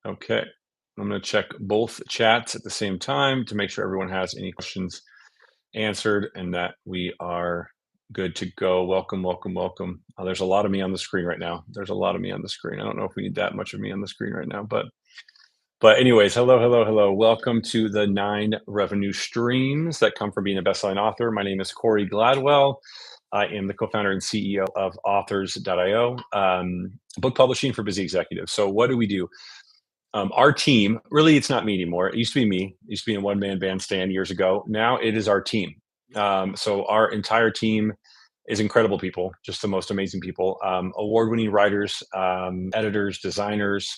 Okay. I'm going to check both chats at the same time to make sure everyone has any questions answered and that we are good to go. Welcome, welcome, welcome. There's a lot of me on the screen right now. There's a lot of me on the screen. I don't know if we need that much of me on the screen right now, but anyways, hello, hello, hello. Welcome to the 9 revenue streams that come from being a best-selling author. My name is Corey Gladwell. I am the co-founder and CEO of authors.io, book publishing for busy executives. So what do we do? Our team, really, it's not me anymore. It used to be me. It used to be a one-man bandstand years ago. Now it is our team. So our entire team is incredible people, just the most amazing people. Award-winning writers, editors, designers,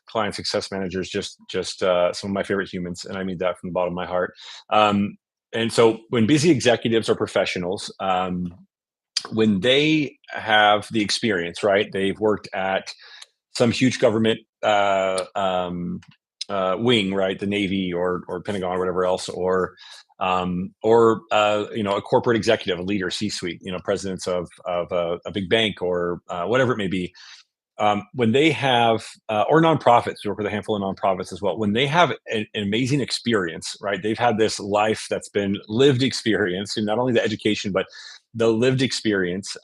client success managers, just some of my favorite humans, and I mean that from the bottom of my heart. And so when busy executives or professionals, when they have the experience, right? They've worked at some huge government wing, right? The Navy or Pentagon or whatever else, or a corporate executive, a leader, C-suite, presidents of a big bank or whatever it may be. When they have, or nonprofits, we work with a handful of nonprofits as well. When they have an amazing experience, right? They've had this life that's been lived experience, and not only the education, but the lived experience.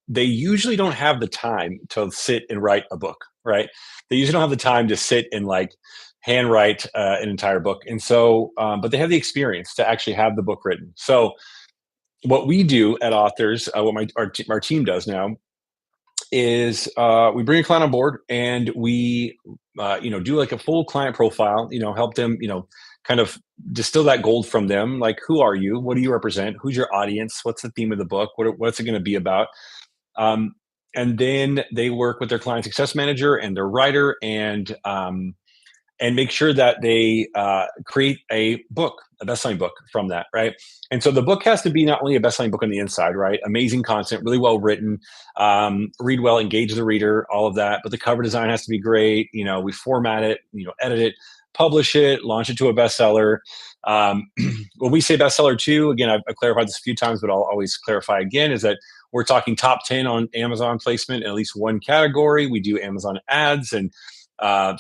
They usually don't have the time to sit and write a book, right? They usually don't have the time to sit and like handwrite an entire book. And so, but they have the experience to actually have the book written. So what we do at Authors, our team does now is we bring a client on board and we, do like a full client profile, help them, kind of distill that gold from them. Like, who are you? What do you represent? Who's your audience? What's the theme of the book? What's it going to be about? And then they work with their client success manager and their writer and make sure that they create a book, a best-selling book from that, right? And so the book has to be not only a best-selling book on the inside, right? Amazing content, really well written, read well, engage the reader, all of that. But the cover design has to be great. We format it, edit it, publish it, launch it to a bestseller. When we say bestseller too, again, I've clarified this a few times, but I'll always clarify again, is that we're talking top 10 on Amazon placement in at least one category. We do Amazon ads and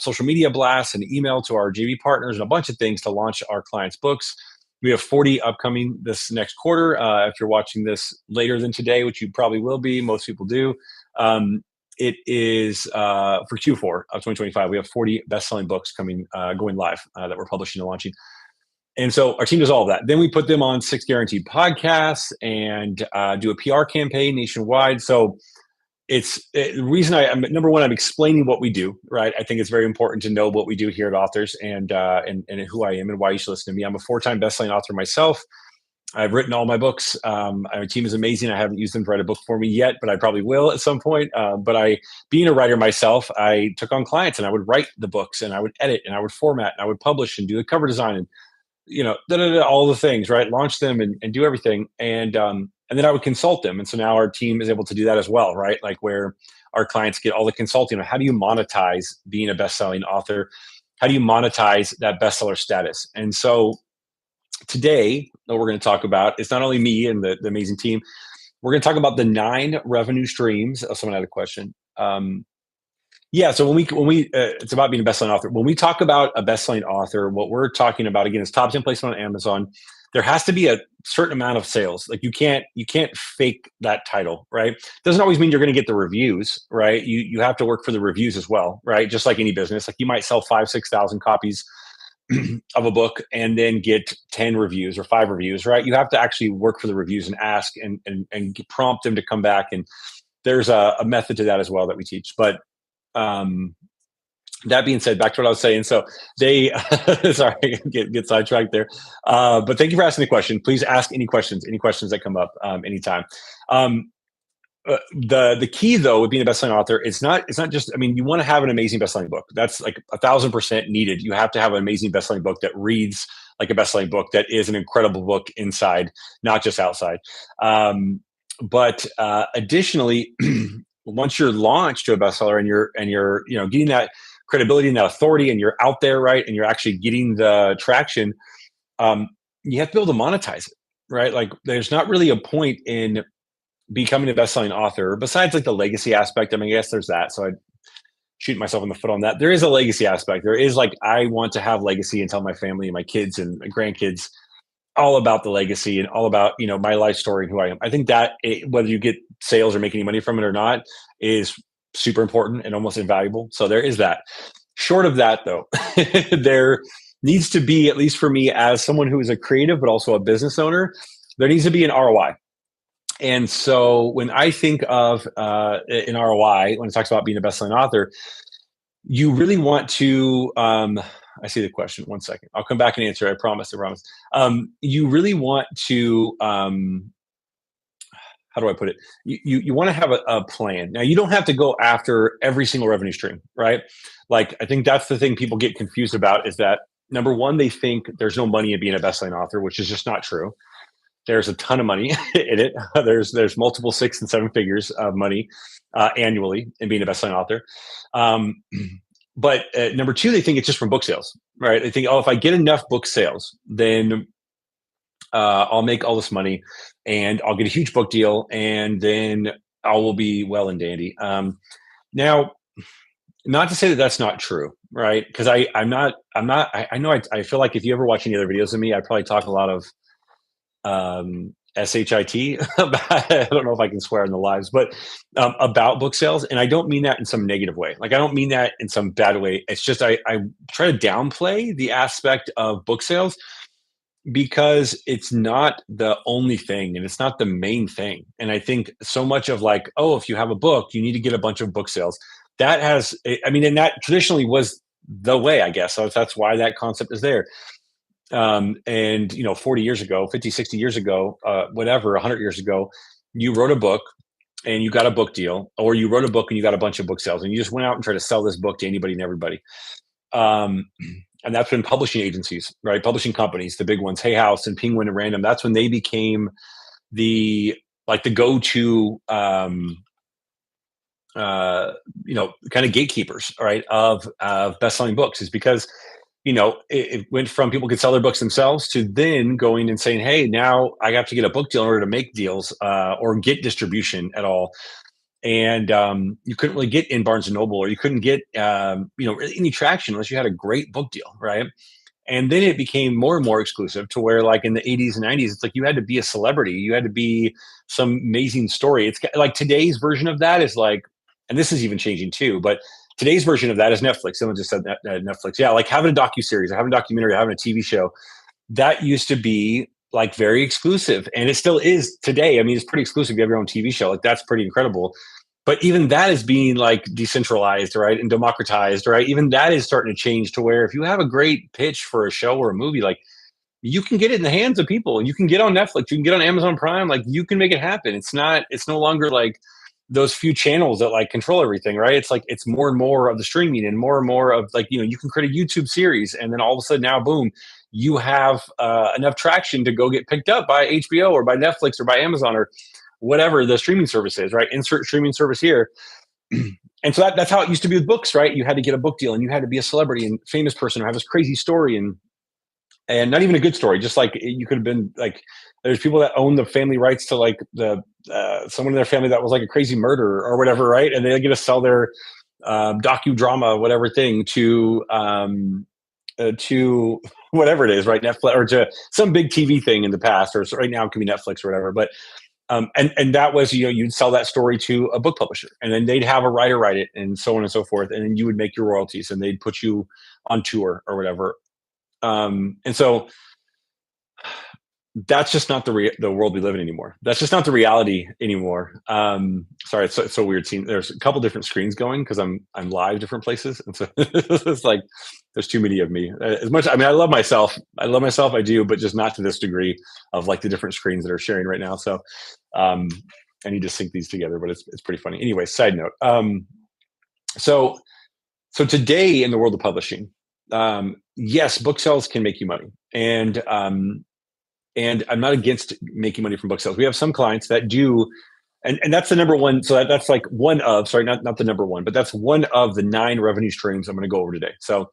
social media blasts and email to our JV partners and a bunch of things to launch our clients' books. We have 40 upcoming this next quarter. If you're watching this later than today, which you probably will be, most people do, it is for Q4 of 2025. We have 40 best-selling books coming, going live that we're publishing and launching. And so our team does all of that. Then we put them on 6 guaranteed podcasts and do a PR campaign nationwide. So the reason I'm number one, I'm explaining what we do, right? I think it's very important to know what we do here at Authors and who I am and why you should listen to me. I'm a 4-time best-selling author myself. I've written all my books. Our team is amazing. I haven't used them to write a book for me yet, but I probably will at some point. Being a writer myself, I took on clients and I would write the books and I would edit and I would format and I would publish and do the cover design and all the things, right? Launch them and do everything. And then I would consult them. And so now our team is able to do that as well, right? Like where our clients get all the consulting. How do you monetize being a best-selling author? How do you monetize that bestseller status? And so today, what we're going to talk about is not only me and the amazing team, we're going to talk about the 9 revenue streams. Oh, someone had a question. Yeah, so when we it's about being a best-selling author. When we talk about a best-selling author, what we're talking about again is top 10 placement on Amazon. There has to be a certain amount of sales. Like you can't fake that title, right? Doesn't always mean you're going to get the reviews, right? You have to work for the reviews as well, right? Just like any business, like you might sell 5,000-6,000 copies of a book and then get 10 reviews or 5 reviews, right? You have to actually work for the reviews and ask and prompt them to come back. And there's a method to that as well that we teach, but that being said, back to what I was saying. So they, sorry, get sidetracked there. But thank you for asking the question. Please ask any questions that come up anytime. The key though with being a best-selling author, it's not just, you want to have an amazing best-selling book. That's like 1,000% needed. You have to have an amazing best-selling book that reads like a best-selling book, that is an incredible book inside, not just outside. But additionally, once you're launched to a bestseller and you're getting that credibility and that authority and you're out there, right, and you're actually getting the traction, you have to be able to monetize it, right? Like there's not really a point in becoming a best-selling author besides like the legacy aspect. I guess there's that. So I shooting myself in the foot on that. There is a legacy aspect. There is like, I want to have legacy and tell my family and my kids and my grandkids all about the legacy and all about, my life story and who I am. I think that whether you get sales or make any money from it or not is super important and almost invaluable. So there is that. Short of that, though, there needs to be, at least for me as someone who is a creative but also a business owner, there needs to be an ROI. And so when I think of an ROI, when it talks about being a best-selling author, you really want to, I see the question. One second. I'll come back and answer. I promise. I promise. You really want to, how do I put it? You want to have a plan. Now, you don't have to go after every single revenue stream, right? Like, I think that's the thing people get confused about is that, number one, they think there's no money in being a best-selling author, which is just not true. There's a ton of money in it. There's multiple 6 and 7 figures of money annually in being a best-selling author. But number two, they think it's just from book sales, right? They think, oh, if I get enough book sales, then I'll make all this money and I'll get a huge book deal and then I will be well and dandy. Now, not to say that that's not true, right? Because I know I feel like if you ever watch any other videos of me, I probably talk a lot of shit. I don't know if I can swear in the lives, but about book sales. And I don't mean that in some negative way. Like, I don't mean that in some bad way. It's just, I try to downplay the aspect of book sales because it's not the only thing and it's not the main thing. And I think so much of like, oh, if you have a book, you need to get a bunch of book sales. That has, I mean, and that traditionally was the way, I guess. So that's why that concept is there. And 40 years ago, 50, 60 years ago, whatever, 100 years ago, you wrote a book and you got a book deal, or you wrote a book and you got a bunch of book sales and you just went out and tried to sell this book to anybody and everybody. And that's when publishing agencies, right? Publishing companies, the big ones, Hay House and Penguin and Random, that's when they became the go-to, kind of gatekeepers, right, of best-selling books, is because it went from people could sell their books themselves to then going and saying, hey, now I have to get a book deal in order to make deals or get distribution at all. And you couldn't really get in Barnes and Noble, or you couldn't get really any traction unless you had a great book deal, right? And then it became more and more exclusive to where, like in the 80s and 90s, it's like you had to be a celebrity. You had to be some amazing story. It's like today's version of that is like, and this is even changing too, but today's version of that is Netflix. Someone just said that, Netflix. Yeah, like having a docuseries, or having a documentary, or having a TV show. That used to be like very exclusive, and it still is today. I mean, it's pretty exclusive. You have your own TV show. Like, that's pretty incredible. But even that is being like decentralized, right, and democratized, right? Even that is starting to change to where if you have a great pitch for a show or a movie, like, you can get it in the hands of people, and you can get on Netflix, you can get on Amazon Prime, like, you can make it happen. It's no longer like those few channels that like control everything, right? It's like, it's more and more of the streaming and more of like, you can create a YouTube series, and then all of a sudden now, boom, you have enough traction to go get picked up by HBO or by Netflix or by Amazon or whatever the streaming service is, right? Insert streaming service here. And so that's how it used to be with books, right? You had to get a book deal, and you had to be a celebrity and famous person or have this crazy story, and not even a good story. Just like you could have been like, there's people that own the family rights to like the someone in their family that was like a crazy murderer or whatever, right? And they get to sell their docudrama, whatever thing, to whatever it is, right? Netflix, or to some big TV thing in the past, or right now it can be Netflix or whatever. But and that was, you'd sell that story to a book publisher, and then they'd have a writer write it, and so on and so forth, and then you would make your royalties, and they'd put you on tour or whatever. And so that's just not the world we live in anymore. That's just not the reality anymore. Sorry, it's so weird seeing there's a couple different screens going because I'm live different places, and so it's like there's too many of me. As much, I mean, I love myself, I do, but just not to this degree of like the different screens that are sharing right now. So I need to sync these together, but it's pretty funny. Anyway, side note. So today in the world of publishing, yes, book sales can make you money, and I'm not against making money from book sales. We have some clients that do, and that's the number one. So that's like one of, sorry, not the number one, but that's one of the 9 revenue streams I'm going to go over today. So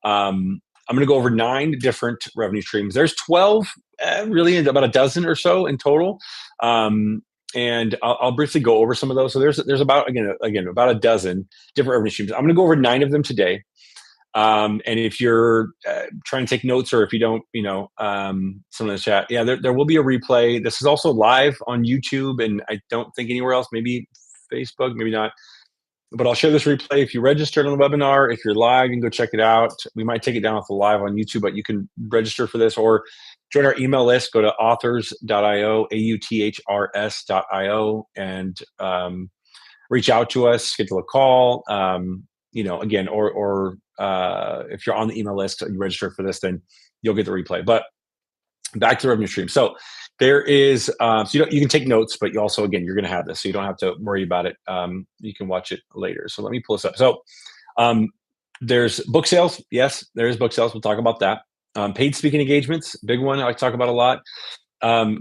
I'm going to go over 9 different revenue streams. There's 12, really about a dozen or so in total. and I'll briefly go over some of those. So there's about about a dozen different revenue streams. I'm going to go over 9 of them today. And if you're trying to take notes, or if you don't, some of the chat, yeah, there will be a replay. This is also live on YouTube, and I don't think anywhere else, maybe Facebook, maybe not. But I'll share this replay. If you registered on the webinar, if you're live, you can go check it out. We might take it down off the live on YouTube, but you can register for this or join our email list. Go to authors.io, authrs.io, and reach out to us, schedule a call. Again, or if you're on the email list, you register for this, then you'll get the replay. But back to the revenue stream. So there is, you can take notes, but you also, again, you're going to have this, so you don't have to worry about it. You can watch it later. So let me pull this up. So there's book sales. Yes, there is book sales. We'll talk about that. Paid speaking engagements, big one I talk about a lot.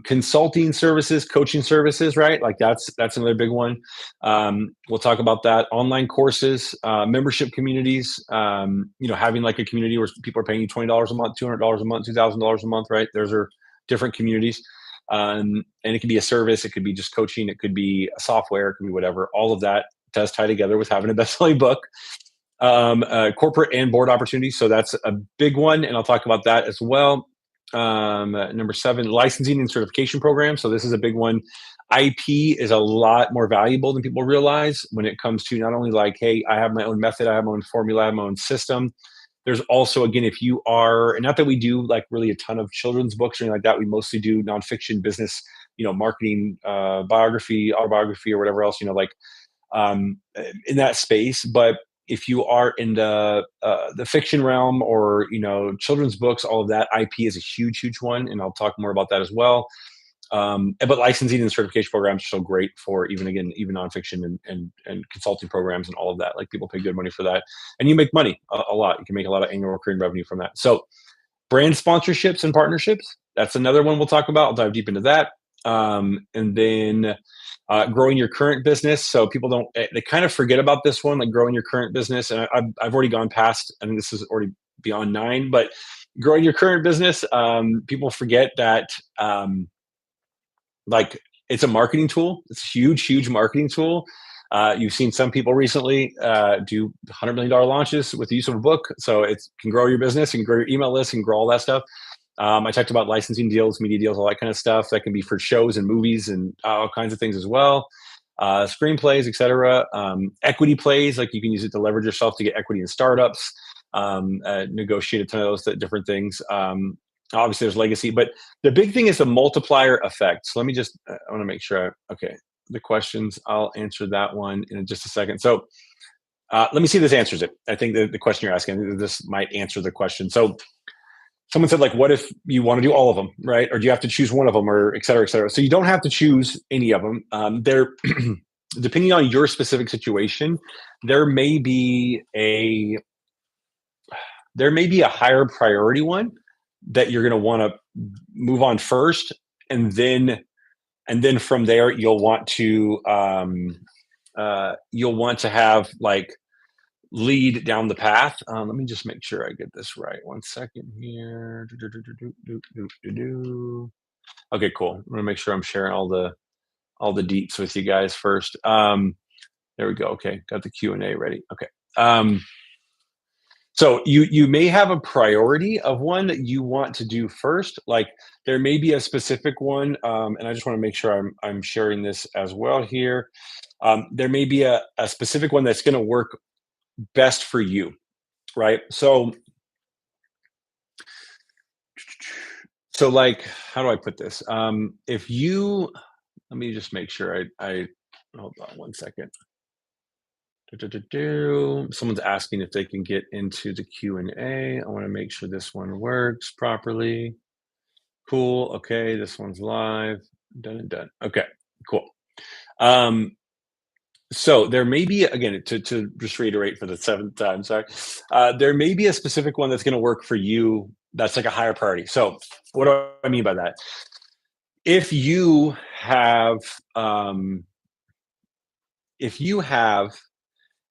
Consulting services, coaching services, right? Like that's another big one. We'll talk about that. Online courses, membership communities, having like a community where people are paying you $20 a month, $200 a month, $2,000 a month, right? Those are different communities. And it could be a service. It could be just coaching. It could be a software. It could be whatever. All of that does tie together with having a best-selling book. Corporate and board opportunities. So that's a big one. And I'll talk about that as well. Number 7, licensing and certification programs. So this is a big one. IP is a lot more valuable than people realize when it comes to not only like, hey, I have my own method, I have my own formula, I have my own system. There's also, again, if you are, and not that we do like really a ton of children's books or anything like that, we mostly do nonfiction business, marketing, biography, autobiography, or whatever else, in that space. But if you are in the fiction realm or, children's books, all of that, IP is a huge, huge one. And I'll talk more about that as well. But licensing and certification programs are so great for even nonfiction and consulting programs and all of that. Like people pay good money for that. And you make money a lot. You can make a lot of annual recurring revenue from that. So brand sponsorships and partnerships, that's another one we'll talk about. I'll dive deep into that. And then growing your current business. So people they kind of forget about this one, like growing your current business. And I've already gone past, I think this is already beyond 9, but growing your current business, people forget that like it's a marketing tool. It's a huge, huge marketing tool. You've seen some people recently do $100 million launches with the use of a book. So it can grow your business and grow your email list and grow all that stuff. I talked about licensing deals, media deals, all that kind of stuff. That can be for shows and movies and all kinds of things as well. Screenplays, etc. Equity plays, like you can use it to leverage yourself to get equity in startups, negotiate a ton of those different things. Obviously, there's legacy, but the big thing is the multiplier effect. So let me just, I want to make sure, okay, the questions, I'll answer that one in just a second. So let me see if this answers it. I think the question you're asking, this might answer the question. So someone said, like, what if you want to do all of them, right? Or do you have to choose one of them, or et cetera, et cetera? So you don't have to choose any of them. They're depending on your specific situation, there may be a higher priority one that you're going to want to move on first, and then from there you'll want to have like lead down the path. Let me just make sure I get this right. 1 second here. Okay, cool. I'm gonna make sure I'm sharing all the deets with you guys first. There we go. Okay, got the Q&A ready. Okay. So you may have a priority of one that you want to do first. Like there may be a specific one, and I just want to make sure I'm sharing this as well here. There may be a specific one that's going to work best for you, right? So like, how do I put this? If you, let me just make sure I hold on 1 second. Someone's asking if they can get into the Q&A. I want to make sure this one works properly. Cool. Okay, this one's live. Done and done. Okay, cool. So there may be, again, to just reiterate for the 7th time, sorry, there may be a specific one that's going to work for you that's like a higher priority. So what do I mean by that? If you have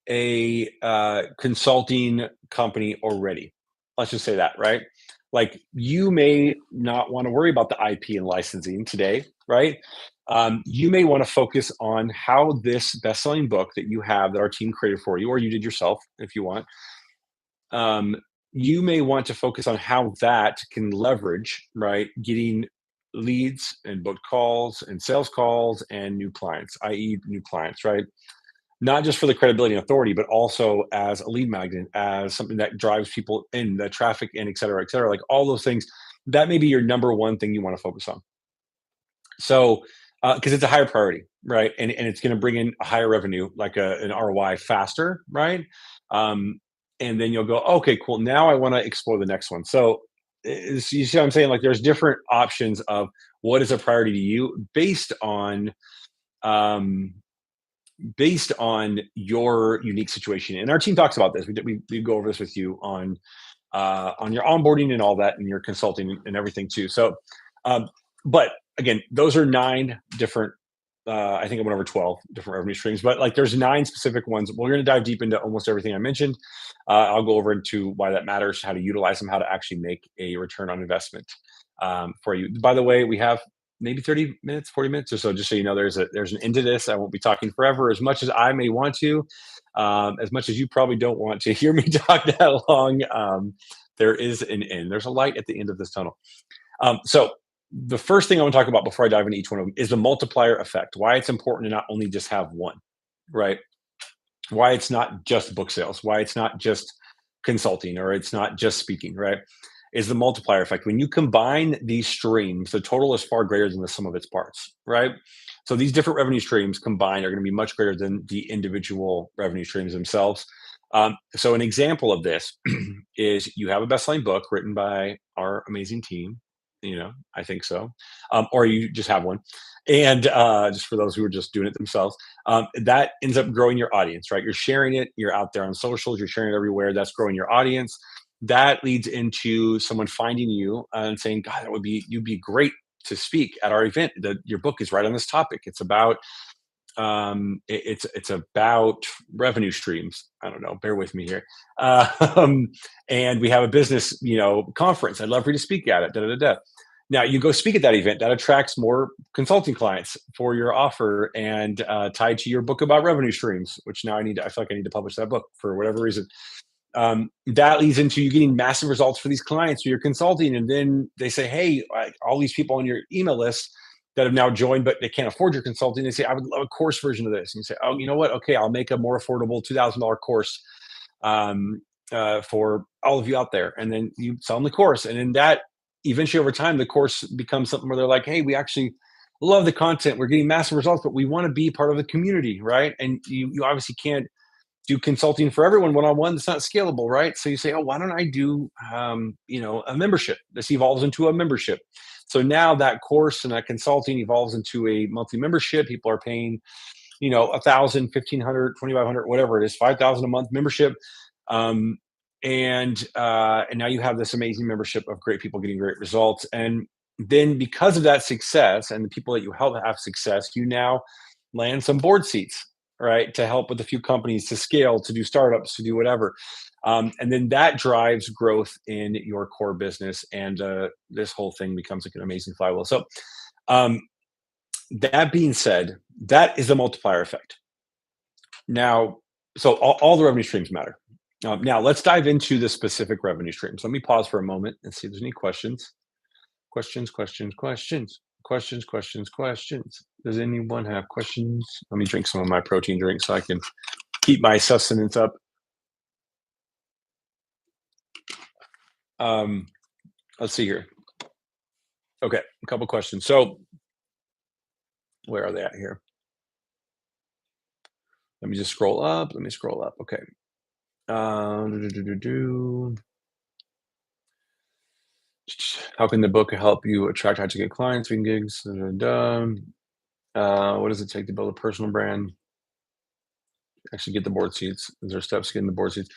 a consulting company already, let's just say that, right? Like you may not want to worry about the IP and licensing today, right? You may want to focus on how this best-selling book that you have that our team created for you, or you did yourself, if you want, um, you may want to focus on how that can leverage, right, getting leads and booked calls and sales calls and new clients, i.e., new clients, right? Not just for the credibility and authority, but also as a lead magnet, as something that drives people in, the traffic in, et cetera, like all those things. That may be your number one thing you want to focus on. So, because it's a higher priority, right? And it's going to bring in a higher revenue, like an ROI faster, right? Um, and then you'll go, okay, cool. Now I want to explore the next one. So, you see what I'm saying? Like, there's different options of what is a priority to you um, based on your unique situation. And our team talks about this. We go over this with you on your onboarding and all that, and your consulting and everything too. So, um, but again, those are nine different. I think I went over 12 different revenue streams, but like there's nine specific ones. We're going to dive deep into almost everything I mentioned. I'll go over into why that matters, how to utilize them, how to actually make a return on investment for you. By the way, we have maybe 30 minutes, 40 minutes or so, just so you know, there's an end to this. I won't be talking forever as much as I may want to, as much as you probably don't want to hear me talk that long. There is an end. There's a light at the end of this tunnel. So the first thing I want to talk about before I dive into each one of them is the multiplier effect. Why it's important to not only just have one, right? Why it's not just book sales, why it's not just consulting, or it's not just speaking, right? Is the multiplier effect. When you combine these streams, the total is far greater than the sum of its parts, right? So these different revenue streams combined are going to be much greater than the individual revenue streams themselves. So an example of this is you have a best-selling book written by our amazing team. I think so, or you just have one, and just for those who are just doing it themselves, that ends up growing your audience, right? You're sharing it, you're out there on socials, you're sharing it everywhere. That's growing your audience. That leads into someone finding you and saying, "God, you'd be great to speak at our event. Your book is right on this topic. It's about it's about revenue streams. I don't know, bear with me here. um, and we have a business conference. I'd love for you to speak at it. Da, da, da, da. Now you go speak at that event. That attracts more consulting clients for your offer, and tied to your book about revenue streams, which now I feel like I need to publish that book for whatever reason. That leads into you getting massive results for these clients who you're consulting, and then they say, hey, all these people on your email list that have now joined, but they can't afford your consulting. They say, I would love a course version of this. And you say, oh, you know what? Okay, I'll make a more affordable $2,000 course um, for all of you out there. And then you sell them the course. And then that eventually over time, the course becomes something where they're like, hey, we actually love the content. We're getting massive results, but we want to be part of the community, right? And you obviously can't do consulting for everyone one-on-one. That's not scalable, right? So you say, oh, why don't I do a membership? This evolves into a membership. So now that course and that consulting evolves into a monthly membership. People are paying 1,000, 1,500, 2,500, whatever it is, 5,000 a month membership. And now you have this amazing membership of great people getting great results. And then because of that success and the people that you help have success, you now land some board seats, right, to help with a few companies to scale, to do startups, to do whatever. And then that drives growth in your core business, and this whole thing becomes like an amazing flywheel. So, um, that being said, that is the multiplier effect. Now, so all the revenue streams matter. Now, let's dive into the specific revenue streams. Let me pause for a moment and see if there's any questions. Questions, questions, questions, questions, questions, questions. Does anyone have questions? Let me drink some of my protein drink so I can keep my sustenance up. Let's see here. Okay, a couple questions. So, where are they at here? Let me just scroll up. Let me scroll up. Okay. How can the book help you attract high ticket clients, win gigs? What does it take to build a personal brand? Actually, get the board seats. Is there steps getting the board seats?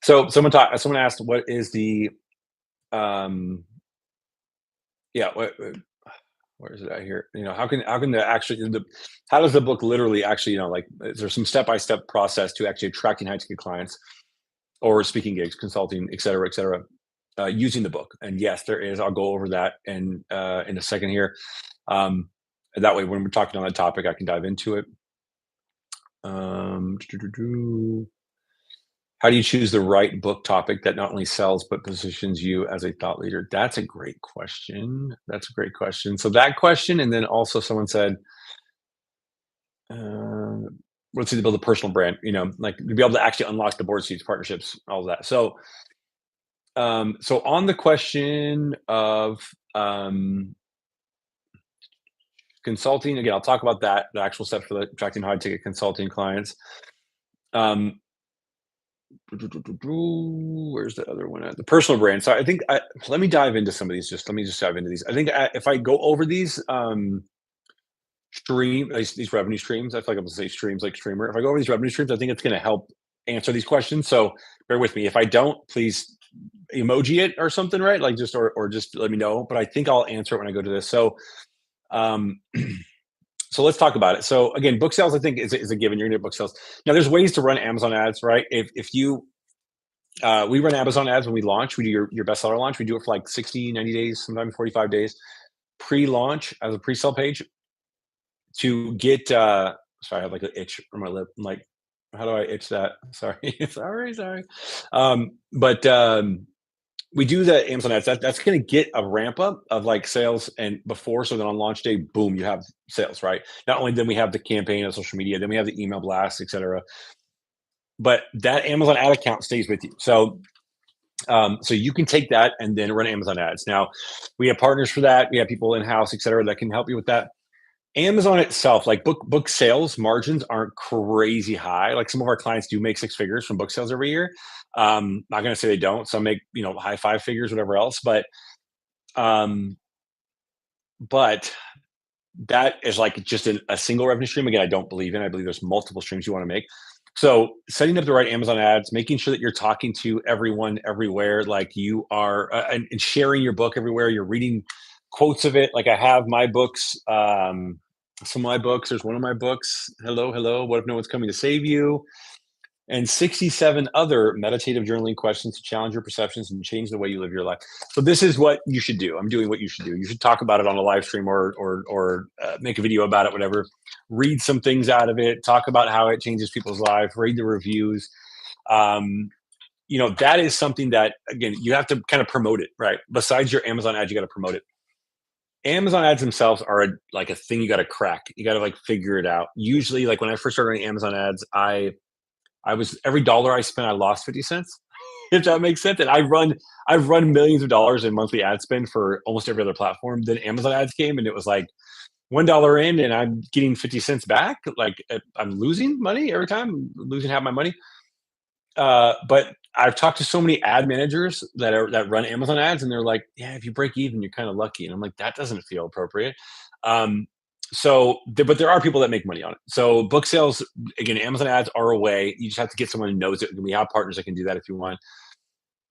So someone asked, what is the yeah, where is it at here? How does the book literally actually, like, is there some step-by-step process to actually attracting high ticket clients or speaking gigs, consulting, et cetera, using the book? And yes, there is. I'll go over that in a second here. And that way, when we're talking on that topic, I can dive into it. How do you choose the right book topic that not only sells but positions you as a thought leader? That's a great question. That's a great question. So that question, and then also someone said, uh, "Let's see to build a personal brand." Like to be able to actually unlock the board seats, partnerships, all of that. So on the question of consulting, again, I'll talk about that, the actual steps for attracting high ticket consulting clients. Um, Where's the other one at? The personal brand. So I think let me dive into some of these. Let me just dive into these. I think if I go over these these revenue streams, I feel like I'm gonna say streams like streamer. If I go over these revenue streams, I think it's going to help answer these questions. So bear with me. If I don't, please emoji it or something, right? Like just or just let me know. But I think I'll answer it when I go to this. Um, so let's talk about it. So again, book sales, I think is a given. You're gonna get book sales. Now, there's ways to run Amazon ads, right? If you we run Amazon ads when we launch. We do your bestseller launch. We do it for like 60, 90 days, sometimes 45 days pre-launch as a pre-sale page to get. Sorry, I have like an itch on my lip. I'm like, how do I itch that? Sorry, sorry. But we do the Amazon ads. That's going to get a ramp up of like sales and before. So then on launch day, boom, you have sales, right? Not only then we have the campaign on social media, then we have the email blasts, etc. But that Amazon ad account stays with you. So you can take that and then run Amazon ads. Now, we have partners for that. We have people in house, et cetera, that can help you with that. Amazon itself, like book sales margins aren't crazy high. Like some of our clients do make six figures from book sales every year. Not going to say they don't. Some make high five figures, whatever else. Um, but that is like just a single revenue stream. Again, I don't believe in. I believe there's multiple streams you want to make. So setting up the right Amazon ads, making sure that you're talking to everyone everywhere, like you are, and sharing your book everywhere. You're reading quotes of it. Like I have my books, some of my books. There's one of my books. Hello, hello. What if no one's coming to save you? And 67 other meditative journaling questions to challenge your perceptions and change the way you live your life. So this is what you should do. I'm doing what you should do. You should talk about it on a live stream or make a video about it, whatever. Read some things out of it. Talk about how it changes people's lives. Read the reviews. Um, that is something that, again, you have to kind of promote it, right? Besides your Amazon ads, you got to promote it. Amazon ads themselves are like a thing you got to crack. You got to like figure it out. Usually, like when I first started running Amazon ads, I was every dollar I spent, I lost 50 cents, if that makes sense. And I've run millions of dollars in monthly ad spend for almost every other platform. Then Amazon ads came and it was like $1 in and I'm getting 50 cents back. Like I'm losing money every time, losing half my money. But I've talked to so many ad managers that run Amazon ads, and they're like, "Yeah, if you break even, you're kind of lucky." And I'm like, "That doesn't feel appropriate." Um, but there are people that make money on it. So book sales, again, Amazon ads are a way. You just have to get someone who knows it. We have partners that can do that if you want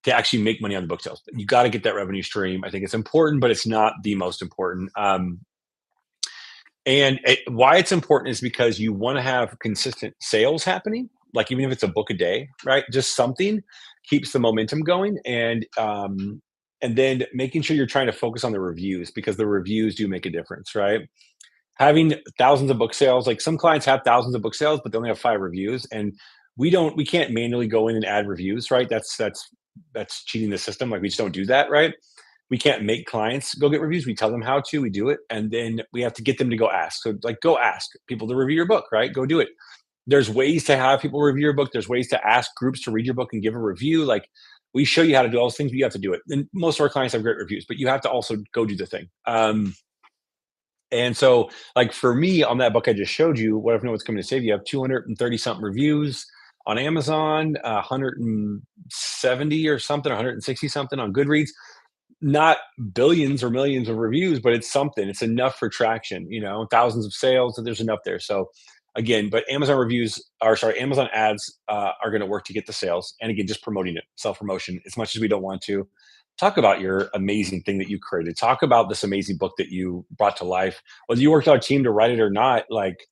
to actually make money on the book sales. You got to get that revenue stream. I think it's important, but it's not the most important. Why it's important is because you want to have consistent sales happening. Like even if it's a book a day, right? Just something keeps the momentum going, and then making sure you're trying to focus on the reviews because the reviews do make a difference, right? Having thousands of book sales, like some clients have thousands of book sales, but they only have 5 reviews, and we can't manually go in and add reviews, right? That's cheating the system. Like we just don't do that, right? We can't make clients go get reviews. We tell them how to, we do it, and then we have to get them to go ask. So like go ask people to review your book, right? Go do it. There's ways to have people review your book. There's ways to ask groups to read your book and give a review. Like we show you how to do all those things, but you have to do it. And most of our clients have great reviews, but you have to also go do the thing. And so, like for me, on that book I just showed you, What If No One's Coming to Save You, you have 230 something reviews on Amazon, 170 or something, 160 something on Goodreads. Not billions or millions of reviews, but it's something. It's enough for traction, thousands of sales, and there's enough there. So again, but Amazon ads are going to work to get the sales. And again, just promoting it, self-promotion, as much as we don't want to. Talk about your amazing thing that you created. Talk about this amazing book that you brought to life. Whether you worked out a team to write it or not, like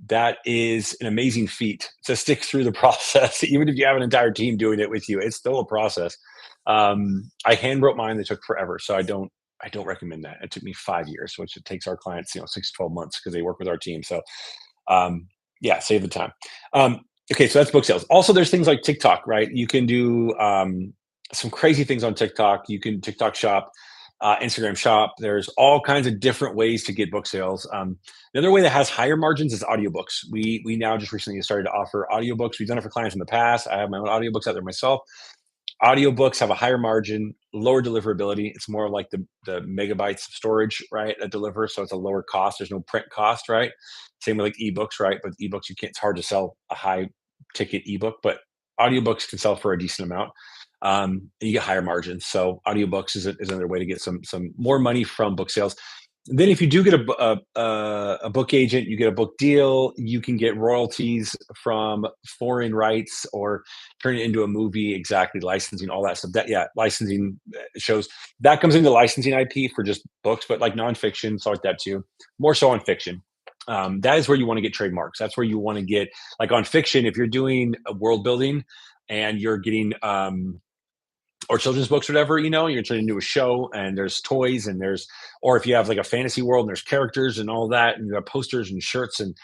that is an amazing feat to stick through the process. Even if you have an entire team doing it with you, it's still a process. I hand wrote mine that took forever. So I don't I don't recommend that. It took me 5 years, which it takes our clients, 6 to 12 months because they work with our team. So um, yeah, save the time. Um, okay, so that's book sales. Also, there's things like TikTok, right? You can do some crazy things on TikTok. You can TikTok shop, Instagram shop. There's all kinds of different ways to get book sales. The other way that has higher margins is audiobooks. We now just recently started to offer audiobooks. We've done it for clients in the past. I have my own audiobooks out there myself. Audiobooks have a higher margin, lower deliverability. It's more like the megabytes of storage, right, that deliver. So it's a lower cost. There's no print cost, right? Same with like ebooks, right? But ebooks, you can't. It's hard to sell a high ticket ebook, but audiobooks can sell for a decent amount. And you get higher margins. So audiobooks is another way to get some more money from book sales. Then if you do get a book agent, you get a book deal, you can get royalties from foreign rights or turn it into a movie, exactly, licensing, all that stuff. That, yeah, licensing shows that comes into licensing IP for just books, but like nonfiction, stuff like that too. More so on fiction. That is where you want to get trademarks. That's where you want to get, like on fiction, if you're doing a world building and you're getting or children's books, or whatever, you're turning into a show and there's toys and or if you have like a fantasy world and there's characters and all that, and you have posters and shirts and,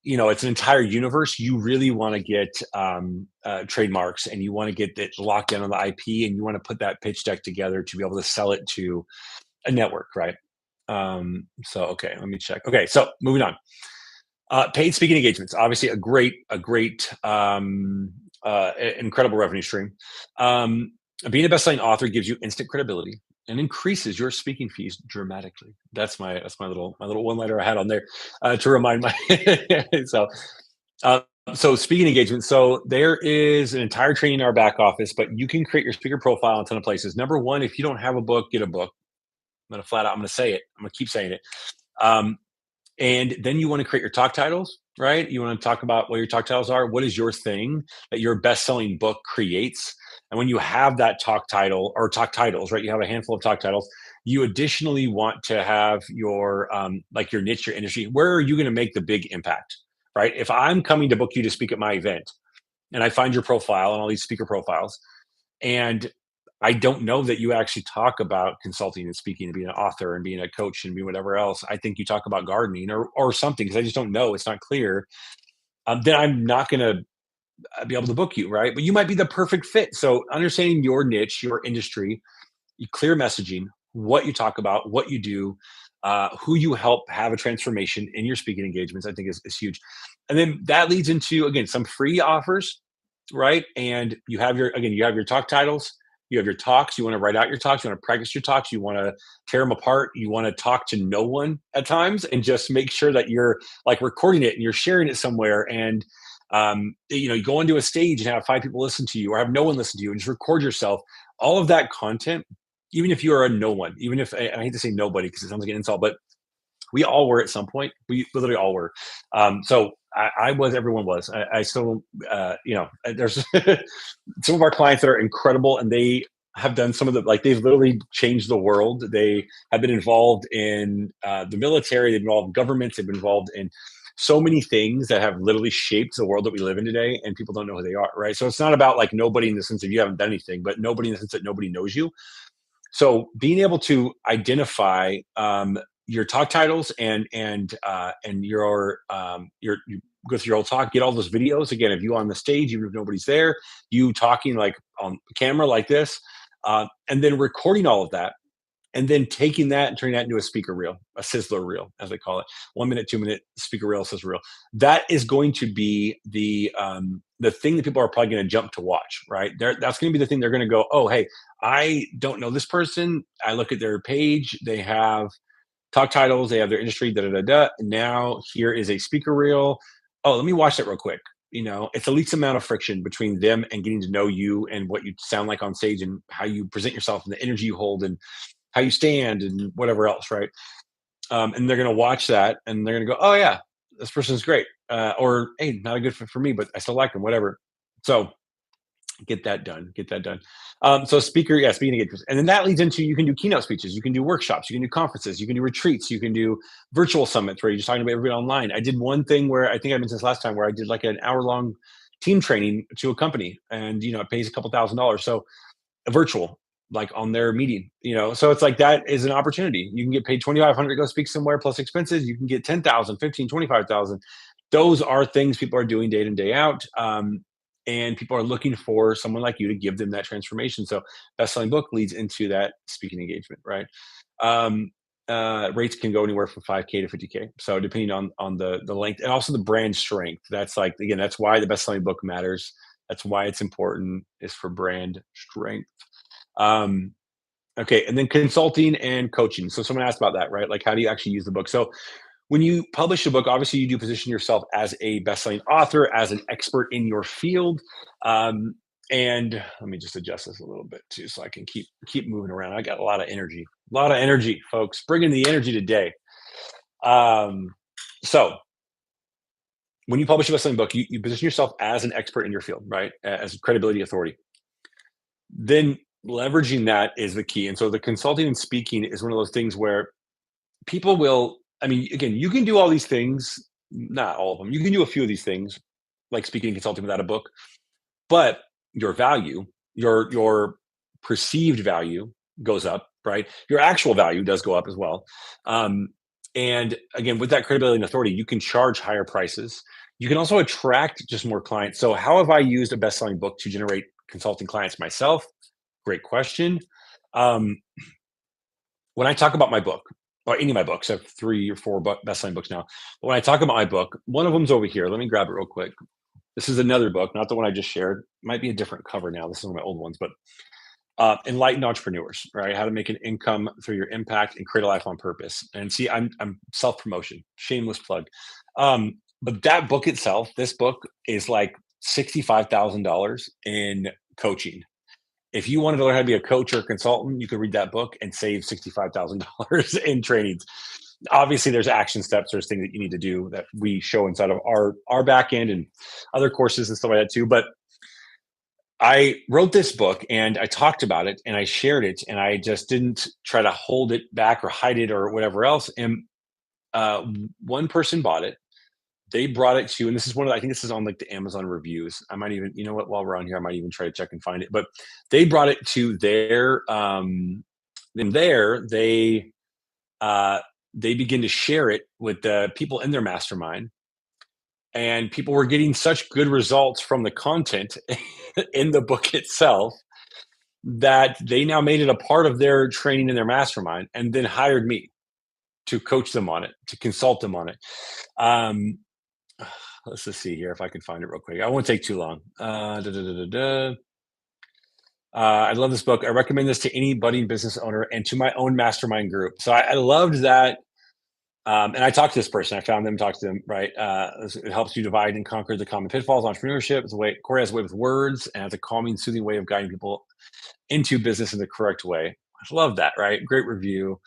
it's an entire universe. You really want to get trademarks, and you want to get it locked down on the IP, and you want to put that pitch deck together to be able to sell it to a network, right? So, okay, let me check. Okay, so moving on. Paid speaking engagements, obviously a great, incredible revenue stream. Being a best-selling author gives you instant credibility and increases your speaking fees dramatically. That's my little one-liner I had on there to remind my. so uh, so speaking engagement. So there is an entire training in our back office, but you can create your speaker profile in a ton of places. Number one, if you don't have a book, get a book. I'm gonna say it. I'm gonna keep saying it. Um, and then you want to create your talk titles, right? You want to talk about what your talk titles are. What is your thing that your best-selling book creates? And when you have that talk title or talk titles, right? You have a handful of talk titles. You additionally want to have your like your niche, your industry. Where are you going to make the big impact, right? If I'm coming to book you to speak at my event, and I find your profile and all these speaker profiles, and I don't know that you actually talk about consulting and speaking and being an author and being a coach and being whatever else. I think you talk about gardening or something, because I just don't know. It's not clear. Then I'm not going to be able to book you, right? But you might be the perfect fit. So understanding your niche, your industry, clear messaging, what you talk about, what you do, who you help have a transformation in your speaking engagements, I think is huge. And then that leads into, again, some free offers, right? And you have your talk titles, you have your talks. You want to write out your talks. You want to practice your talks. You want to tear them apart. You want to talk to no one at times, and just make sure that you're like recording it and you're sharing it somewhere. And you go into a stage and have 5 people listen to you, or have no one listen to you, and just record yourself. All of that content, even if you are a no one, even if I hate to say nobody because it sounds like an insult, but we all were at some point. We literally all were. So I was, everyone was. I still, there's some of our clients that are incredible, and they have done some of the, like, they've literally changed the world. They have been involved in the military, they've been involved in governments, they've been involved in so many things that have literally shaped the world that we live in today, and people don't know who they are, right? So it's not about like nobody in the sense of you haven't done anything, but nobody in the sense that nobody knows you. So being able to identify your talk titles and your you go through your old talk, get all those videos. Again, if you on the stage, even if nobody's there, you talking like on camera like this, and then recording all of that, and then taking that and turning that into a speaker reel, a sizzler reel, as they call it, 1 minute, 2 minute speaker reel, sizzler reel. That is going to be the thing that people are probably going to jump to watch, right? That's going to be the thing they're going to go, oh, hey, I don't know this person. I look at their page, they have talk titles, they have their industry, da da da da. Now here is a speaker reel. Oh, let me watch that real quick. It's the least amount of friction between them and getting to know you and what you sound like on stage and how you present yourself and the energy you hold and how you stand and whatever else, right? And they're going to watch that and they're going to go, oh yeah, this person's great. Or, hey, not a good fit for me, but I still like them, whatever. So get that done. Get that done. So speaking engagements. And then that leads into, you can do keynote speeches, you can do workshops, you can do conferences, you can do retreats, you can do virtual summits where you're just talking about everybody online. I did one thing where I think I mentioned this last time, where I did like an hour-long team training to a company, and it pays a couple $1,000. So virtual. like on their meeting, so it's like that is an opportunity. You can get paid 2,500 to go speak somewhere plus expenses. You can get 10,000, 15, 25,000. Those are things people are doing day in and day out. And people are looking for someone like you to give them that transformation. So best-selling book leads into that speaking engagement, right? Um, Rates can go anywhere from 5K to 50K. So depending on the length and also the brand strength. That's like, again, that's why the best-selling book matters. That's why it's important, is for brand strength. Um, okay, and then consulting and coaching. So someone asked about that, right? Like, how do you actually use the book? So when you publish a book, obviously you do position yourself as a best-selling author, as an expert in your field. Um, and let me just adjust this a little bit too, so I can keep moving around. I got a lot of energy, folks. Bringing the energy today. Um, so when you publish a best-selling book, you position yourself as an expert in your field, right? As a credibility authority. Then leveraging that is the key. And so the consulting and speaking is one of those things where people will, I mean, again, you can do all these things, not all of them. You can do a few of these things, like speaking and consulting without a book, but your value, your perceived value goes up, right? Your actual value does go up as well. Um, and again, with that credibility and authority, you can charge higher prices. You can also attract just more clients. So, how have I used a best-selling book to generate consulting clients myself? Great question. Um, when I talk about my book, or any of my books, I have 3 or 4 best-selling books now. But when I talk about my book, one of them's over here. Let me grab it real quick. This is another book, not the one I just shared. Might be a different cover now. This is one of my old ones, but Enlightened Entrepreneurs, right? How to make an income through your impact and create a life on purpose. And see, I'm self promotion, shameless plug. But that book itself, this book is like $65,000 in coaching. If you wanted to learn how to be a coach or a consultant, you could read that book and save $65,000 in trainings. Obviously, there's action steps, there's things that you need to do that we show inside of our back end and other courses and stuff like that too. But I wrote this book and I talked about it and I shared it, and I just didn't try to hold it back or hide it or whatever else. And uh, one person bought it. They brought it to, and this is one of the, I think this is on like the Amazon reviews. I might even, you know what, while we're on here, I might even try to check and find it. But they brought it to their, and there uh, they begin to share it with the people in their mastermind, and people were getting such good results from the content in the book itself that they now made it a part of their training in their mastermind, and then hired me to coach them on it, to consult them on it. Um, let's just see here if I can find it real quick. I won't take too long. Da, da, da, da, da. I love this book. I recommend this to any budding business owner and to my own mastermind group. So I loved that. And I talked to this person. I found them, talked to them, right? It helps you divide and conquer the common pitfalls of entrepreneurship. It's a way, Corey has a way with words and has a calming, soothing way of guiding people into business in the correct way. I love that, right? Great review.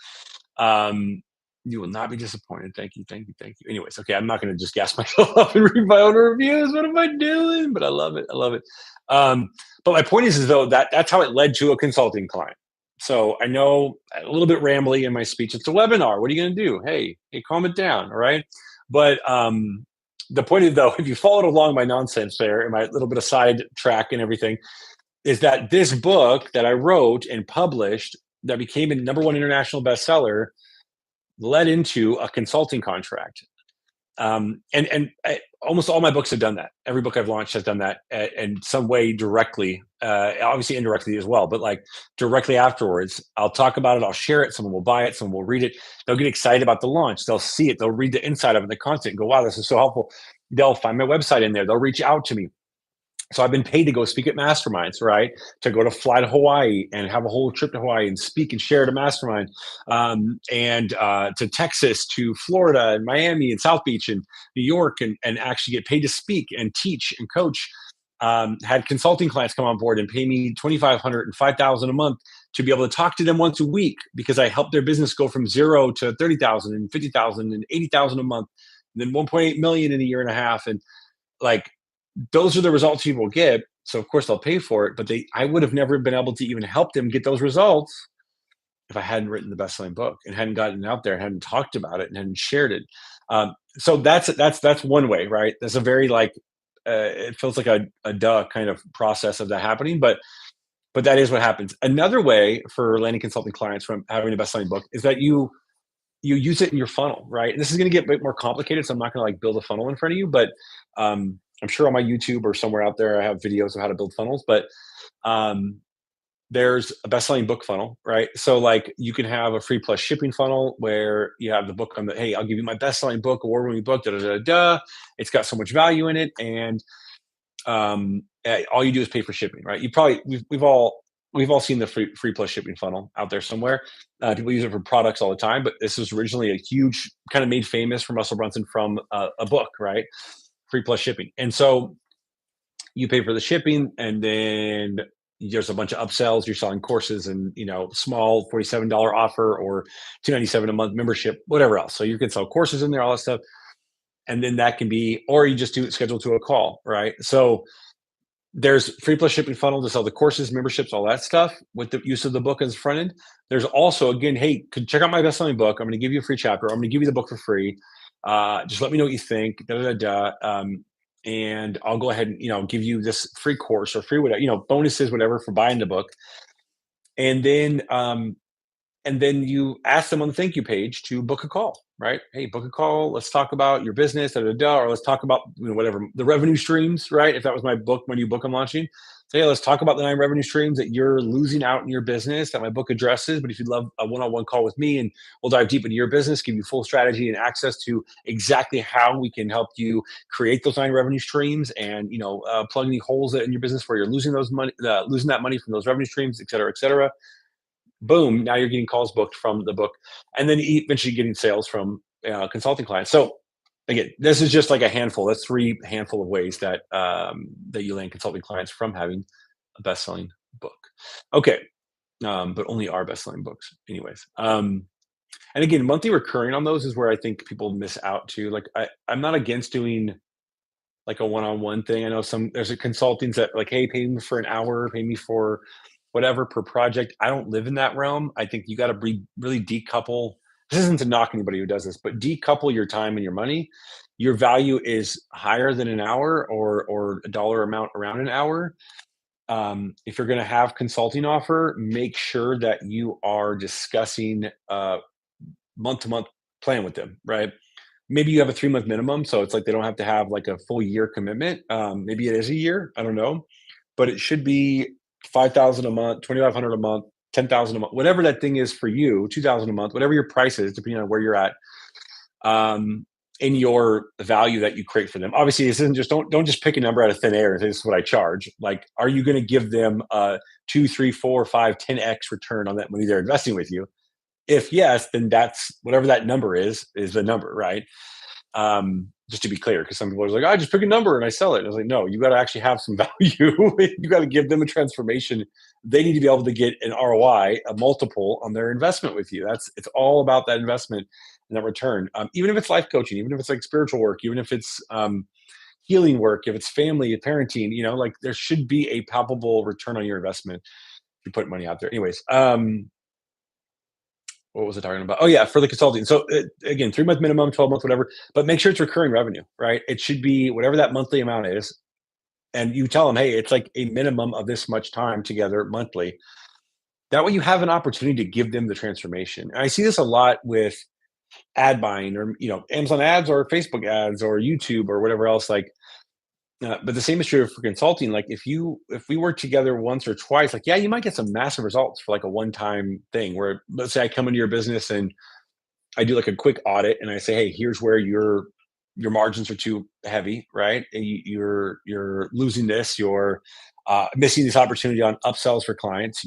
Um, you will not be disappointed. Thank you, thank you, thank you. Anyways, okay, I'm not going to just gas myself up and read my own reviews. What am I doing? But I love it. I love it. But my point is though, that's how it led to a consulting client. So I know a little bit rambly in my speech. It's a webinar. What are you going to do? Hey, calm it down. All right. But the point is though, if you followed along my nonsense there and my little bit of side track and everything, is that this book that I wrote and published that became a #1 international bestseller led into a consulting contract. Almost all my books have done that. Every book I've launched has done that in some way directly, obviously indirectly as well, but like directly afterwards, I'll talk about it. I'll share it. Someone will buy it. Someone will read it. They'll get excited about the launch. They'll see it. They'll read the inside of it, the content, and go, wow, this is so helpful. They'll find my website in there. They'll reach out to me. So I've been paid to go speak at masterminds, right? To go to fly to Hawaii and have a whole trip to Hawaii and speak and share at a mastermind, and to Texas, to Florida, and Miami, and South Beach, and New York, and actually get paid to speak and teach and coach. Had consulting clients come on board and pay me 2,500 and 5,000 a month to be able to talk to them once a week, because I helped their business go from 0 to 30,000 and 50,000 and 80,000 a month, and then 1.8 million in a year and a half, and like, those are the results people get. So of course they'll pay for it, but I would have never been able to even help them get those results if I hadn't written the best-selling book and hadn't gotten it out there, hadn't talked about it, and hadn't shared it. So that's one way, right? That's a very like it feels like a duh kind of process of that happening, but but that is what happens. Another way for landing consulting clients from having a best-selling book is that you use it in your funnel, right? And this is going to get a bit more complicated, so I'm not going to like build a funnel in front of you, but I'm sure on my YouTube or somewhere out there I have videos of how to build funnels. But um, there's a best-selling book funnel, right? So like you can have a free plus shipping funnel where you have the book on the, hey, I'll give you my best-selling book, award-winning book, da da da da. It's got so much value in it, and all you do is pay for shipping, right? You probably we've all seen the free plus shipping funnel out there somewhere. People use it for products all the time, but this was originally a huge kind of made famous from Russell Brunson from a book, right? Free plus shipping, and so you pay for the shipping, and then there's a bunch of upsells. You're selling courses and small $47 offer or $297 a month membership, whatever else. So you can sell courses in there, all that stuff, and then that can be, or you just do it scheduled to a call, right? So there's free plus shipping funnel to sell the courses, memberships, all that stuff with the use of the book as front end. There's also, again, hey, check out my best-selling book. I'm going to give you a free chapter. I'm going to give you the book for free. Just let me know what you think. Da da da. And I'll go ahead and give you this free course or free whatever, bonuses, whatever, for buying the book. And then you ask them on the thank you page to book a call, right? Hey, book a call. Let's talk about your business, da, da, da, or let's talk about whatever the revenue streams, right? If that was my book, when you book I'm launching, say, hey, let's talk about the 9 revenue streams that you're losing out in your business that my book addresses. But if you'd love a one-on-one call with me, and we'll dive deep into your business, give you full strategy and access to exactly how we can help you create those 9 revenue streams, and plug any holes in your business where you're losing losing that money from those revenue streams, et cetera, et cetera. Boom, now you're getting calls booked from the book, and then eventually getting sales from consulting clients. So again, this is just like a handful. That's 3 handful of ways that that you land consulting clients from having a best-selling book. Okay, but only our best-selling books, anyways. And again, monthly recurring on those is where I think people miss out too. Like I'm not against doing like a one-on-one thing. I know there's a consultings that like, hey, pay me for an hour, pay me for whatever per project. I don't live in that realm. I think you got to really decouple. This isn't to knock anybody who does this, but decouple your time and your money. Your value is higher than an hour or a dollar amount around an hour. If you're going to have consulting offer, make sure that you are discussing month to month plan with them, right? Maybe you have a 3-month minimum, so it's like they don't have to have like a full year commitment. Maybe it is a year, I don't know, but it should be 5,000 a month, 2,500 a month, 10,000 a month, whatever that thing is for you, 2,000 a month, whatever your price is, depending on where you're at, in your value that you create for them. Obviously, this isn't just don't just pick a number out of thin air and say this is what I charge. Like, are you going to give them a 2, 3, 4, 5, 10x return on that money they're investing with you? If yes, then that's whatever that number is the number, right? Just to be clear, because some people are like, I just pick a number and I sell it. And I was like, no, you got to actually have some value. You got to give them a transformation. They need to be able to get an ROI, a multiple on their investment with you. It's all about that investment and that return. Even if it's life coaching, even if it's like spiritual work, even if it's healing work, if it's family, parenting, like there should be a palpable return on your investment if you put money out there. Anyways, what was I talking about? Oh yeah, for the consulting. So again, 3-month minimum, 12 months, whatever, but make sure it's recurring revenue, right? It should be whatever that monthly amount is. And you tell them, hey, it's like a minimum of this much time together monthly. That way you have an opportunity to give them the transformation. And I see this a lot with ad buying or, Amazon ads or Facebook ads or YouTube or whatever else. Like, but the same is true for consulting. Like if we work together once or twice, like, yeah, you might get some massive results for like a one-time thing where, let's say I come into your business and I do like a quick audit and I say, hey, here's where your margins are too heavy, right? And you're losing this, you're missing this opportunity on upsells for clients.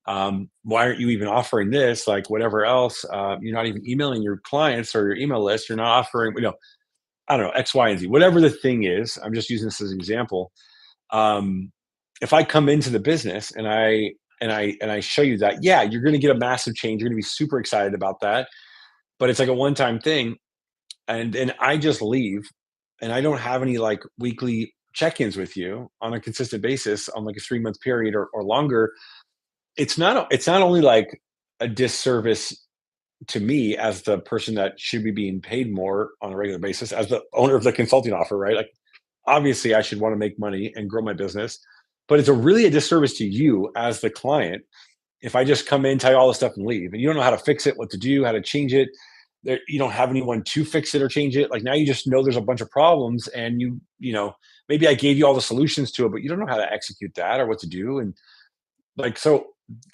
Why aren't you even offering this? Like whatever else, you're not even emailing your clients or your email list. You're not offering, I don't know, X, Y, and Z, whatever the thing is. I'm just using this as an example. If I come into the business and I show you that, yeah, you're going to get a massive change. You're going to be super excited about that, but it's like a one-time thing. And then I just leave and I don't have any like weekly check-ins with you on a consistent basis on like a 3-month period or longer. It's not only like a disservice to me as the person that should be being paid more on a regular basis as the owner of the consulting offer, right? Like obviously I should want to make money and grow my business, but it's a disservice to you as the client if I just come in, tell you all this stuff and leave, and you don't know how to fix it, what to do, how to change it. You don't have anyone to fix it or change it. Like now you just know there's a bunch of problems and maybe I gave you all the solutions to it, but you don't know how to execute that or what to do. And like, so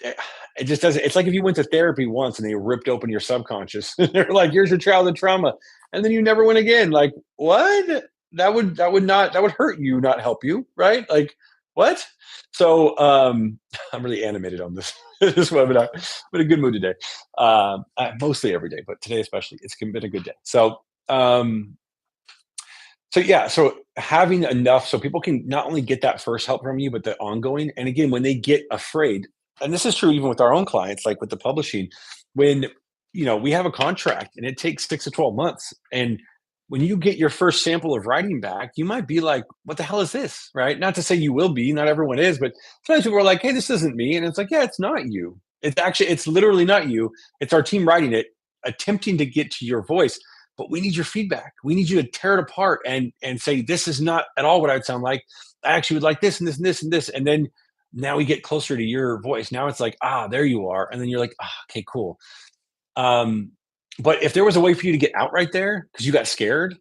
eh, it just doesn't, it's like if you went to therapy once and they ripped open your subconscious, they're like, here's your childhood trauma. And then you never went again. Like, what? That would hurt you, not help you. Right. Like, what? So, I'm really animated on this, this webinar. I'm in a good mood today. Mostly every day, but today especially, it's been a good day. So yeah, so having enough so people can not only get that first help from you, but the ongoing. And again, when they get afraid, and this is true even with our own clients, like with the publishing, when we have a contract and it takes 6 to 12 months, and when you get your first sample of writing back, you might be like, "What the hell is this?" Right? Not to say you will be, not everyone is, but sometimes people are like, "Hey, this isn't me," and it's like, "Yeah, it's not you. It's literally not you. It's our team writing it, attempting to get to your voice." But we need your feedback. We need you to tear it apart and say, this is not at all what I would sound like. I actually would like this and this and this and this. And then now we get closer to your voice. Now it's like, there you are. And then you're like, okay, cool. But if there was a way for you to get out right there because you got scared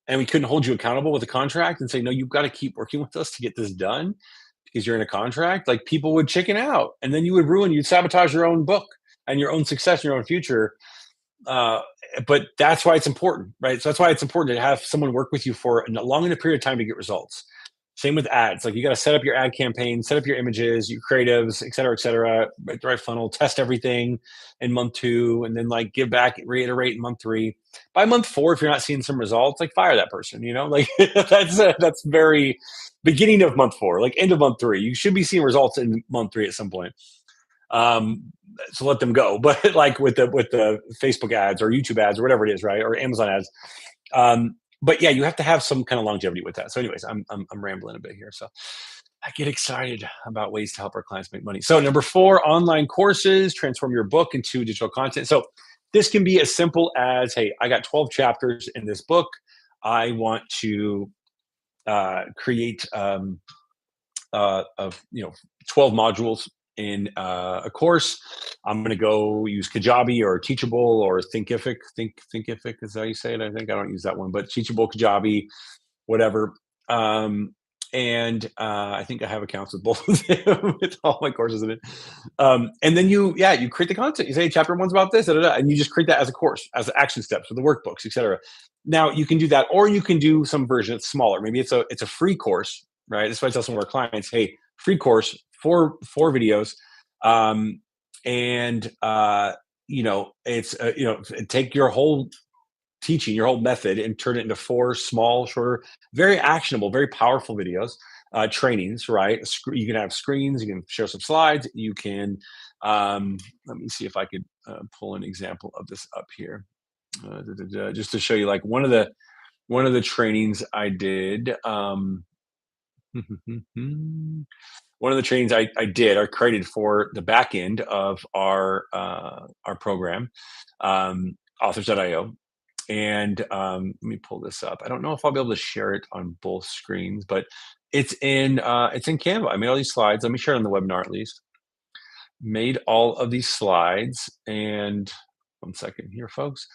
and we couldn't hold you accountable with a contract and say, no, you've got to keep working with us to get this done because you're in a contract, like people would chicken out and then you'd sabotage your own book and your own success, and your own future. But that's why it's important, right? So that's why it's important to have someone work with you for a long enough period of time to get results. Same with ads. Like you got to set up your ad campaign, set up your images, your creatives, et cetera, write the right funnel, test everything in month 2, and then like give back, reiterate in month 3. By month 4, if you're not seeing some results, like fire that person, like that's very beginning of month 4, like end of month 3. You should be seeing results in month 3 at some point. So let them go. But like with the Facebook ads or YouTube ads or whatever it is, right? Or Amazon ads. But yeah, you have to have some kind of longevity with that. So anyways, I'm rambling a bit here. So I get excited about ways to help our clients make money. So number 4, online courses, transform your book into digital content. So this can be as simple as, hey, I got 12 chapters in this book. I want to create of 12 modules in a course. I'm going to go use Kajabi or Teachable or Thinkific. Thinkific is how you say it. I think I don't use that one, but Teachable, Kajabi, whatever. And I think I have accounts with both of them with all my courses in it. And then you create the content. You say chapter 1's about this, and you just create that as a course, as action steps with the workbooks, etc. Now you can do that, or you can do some version that's smaller. Maybe it's a free course, right? That's why I tell some of our clients, hey, free course, 4 videos, and it's take your whole teaching, your whole method, and turn it into 4 small, shorter, very actionable, very powerful videos, trainings, right? You can have screens, you can share some slides, you can let me see if I could pull an example of this up here, just to show you like one of the trainings I did. One of the trainings I did are created for the back end of our program, authors.io. And let me pull this up. I don't know if I'll be able to share it on both screens, but it's in Canva. I made all these slides. Let me share it on the webinar at least. Made all of these slides, and one second here, folks.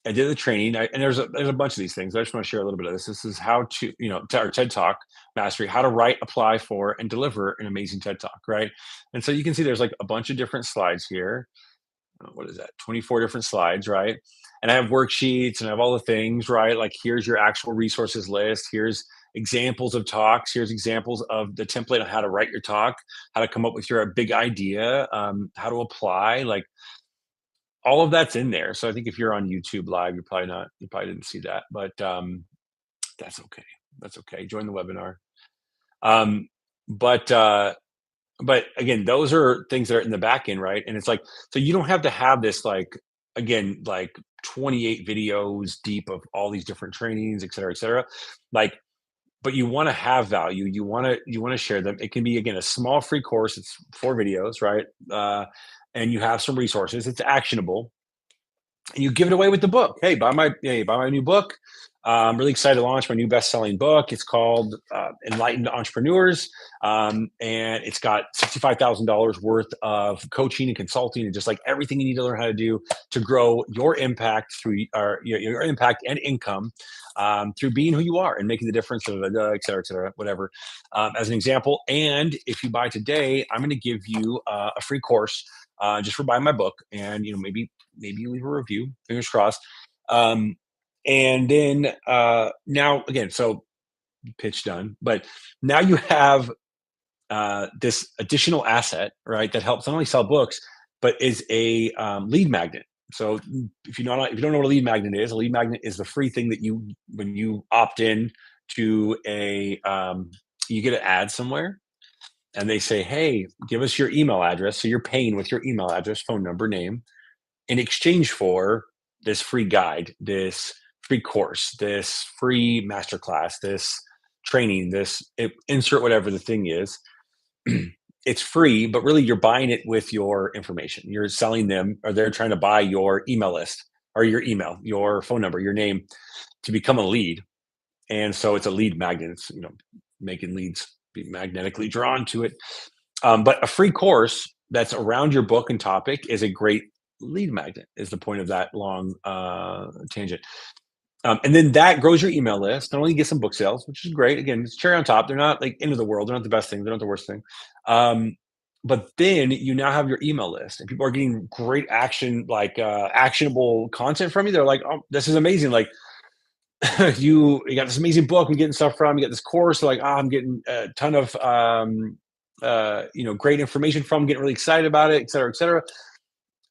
I did the training, and there's a bunch of these things. I just want to share a little bit of this. This is how to, our TED Talk mastery, how to write, apply for, and deliver an amazing TED Talk, right? And so you can see there's like a bunch of different slides here. What is that? 24 different slides, right? And I have worksheets and I have all the things, right? Like here's your actual resources list. Here's examples of talks. Here's examples of the template on how to write your talk, how to come up with your big idea, how to apply, like all of that's in there. So I think if you're on YouTube live, you probably didn't see that, but that's okay. That's okay. Join the webinar. But again, those are things that are in the back end, right? And it's like, so you don't have to have this like 28 videos deep of all these different trainings, et cetera, et cetera. Like, but you want to have value. You want to share them. It can be, again, a small free course. It's 4 videos, right? And you have some resources. It's actionable. And you give it away with the book. Hey, buy my new book. I'm really excited to launch my new best-selling book. It's called Enlightened Entrepreneurs, and it's got $65,000 worth of coaching and consulting, and just like everything you need to learn how to do to grow your impact through your impact and income through being who you are and making the difference, et cetera, whatever. As an example, and if you buy today, I'm going to give you a free course just for buying my book, and maybe you leave a review. Fingers crossed. Um, and then now again, so pitch done, but now you have this additional asset, right? That helps not only sell books, but is a lead magnet. So if you don't know what a lead magnet is the free thing that you when you opt in to you get an ad somewhere, and they say, hey, give us your email address. So you're paying with your email address, phone number, name, in exchange for this free guide, this free course, this free masterclass, this training, insert whatever the thing is. It's free, but really you're buying it with your information. You're selling them, or they're trying to buy your email list or your email, your phone number, your name to become a lead. And so it's a lead magnet. It's, making leads be magnetically drawn to it. But a free course that's around your book and topic is a great lead magnet, is the point of that long tangent. And then that grows your email list. Not only you get some book sales, which is great. Again, it's cherry on top. They're not like end of the world. They're not the best thing. They're not the worst thing. But then you now have your email list, and people are getting great actionable content from you. They're like, "Oh, this is amazing! Like, you got this amazing book. I'm getting stuff from. You got this course. Like, I'm getting a ton of great information from. Getting really excited about it, et cetera, et cetera."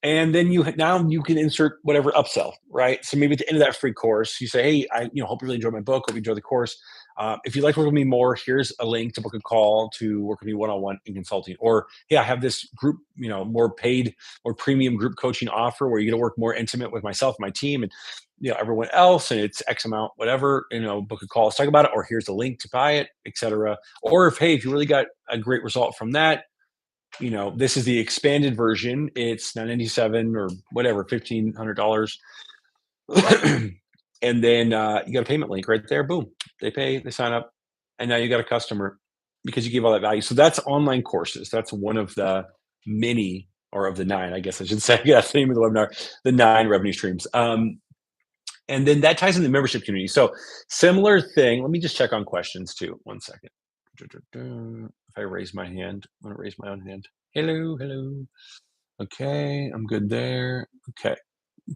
And then now you can insert whatever upsell, right? So maybe at the end of that free course, you say, "Hey, I hope you really enjoyed my book. Hope you enjoy the course. If you'd like to work with me more, here's a link to book a call to work with me one-on-one in consulting." Or, "Hey, I have this group, more paid or premium group coaching offer where you get to work more intimate with myself, my team, and everyone else, and it's X amount, whatever. Book a call. Let's talk about it. Or here's the link to buy it, etc." Or if you really got a great result from that, this is the expanded version. It's $997 or whatever, $1,500. And then you got a payment link right there. Boom. They pay, they sign up, and now you got a customer because you gave all that value. So that's online courses. That's one of the many, or of the nine, I guess I should say. Yeah, the name of the webinar, the 9 revenue streams. And then that ties in the membership community. So similar thing. Let me just check on questions too. One second. If I raise my hand, I'm going to raise my own hand. Hello, hello. Okay, I'm good there. Okay,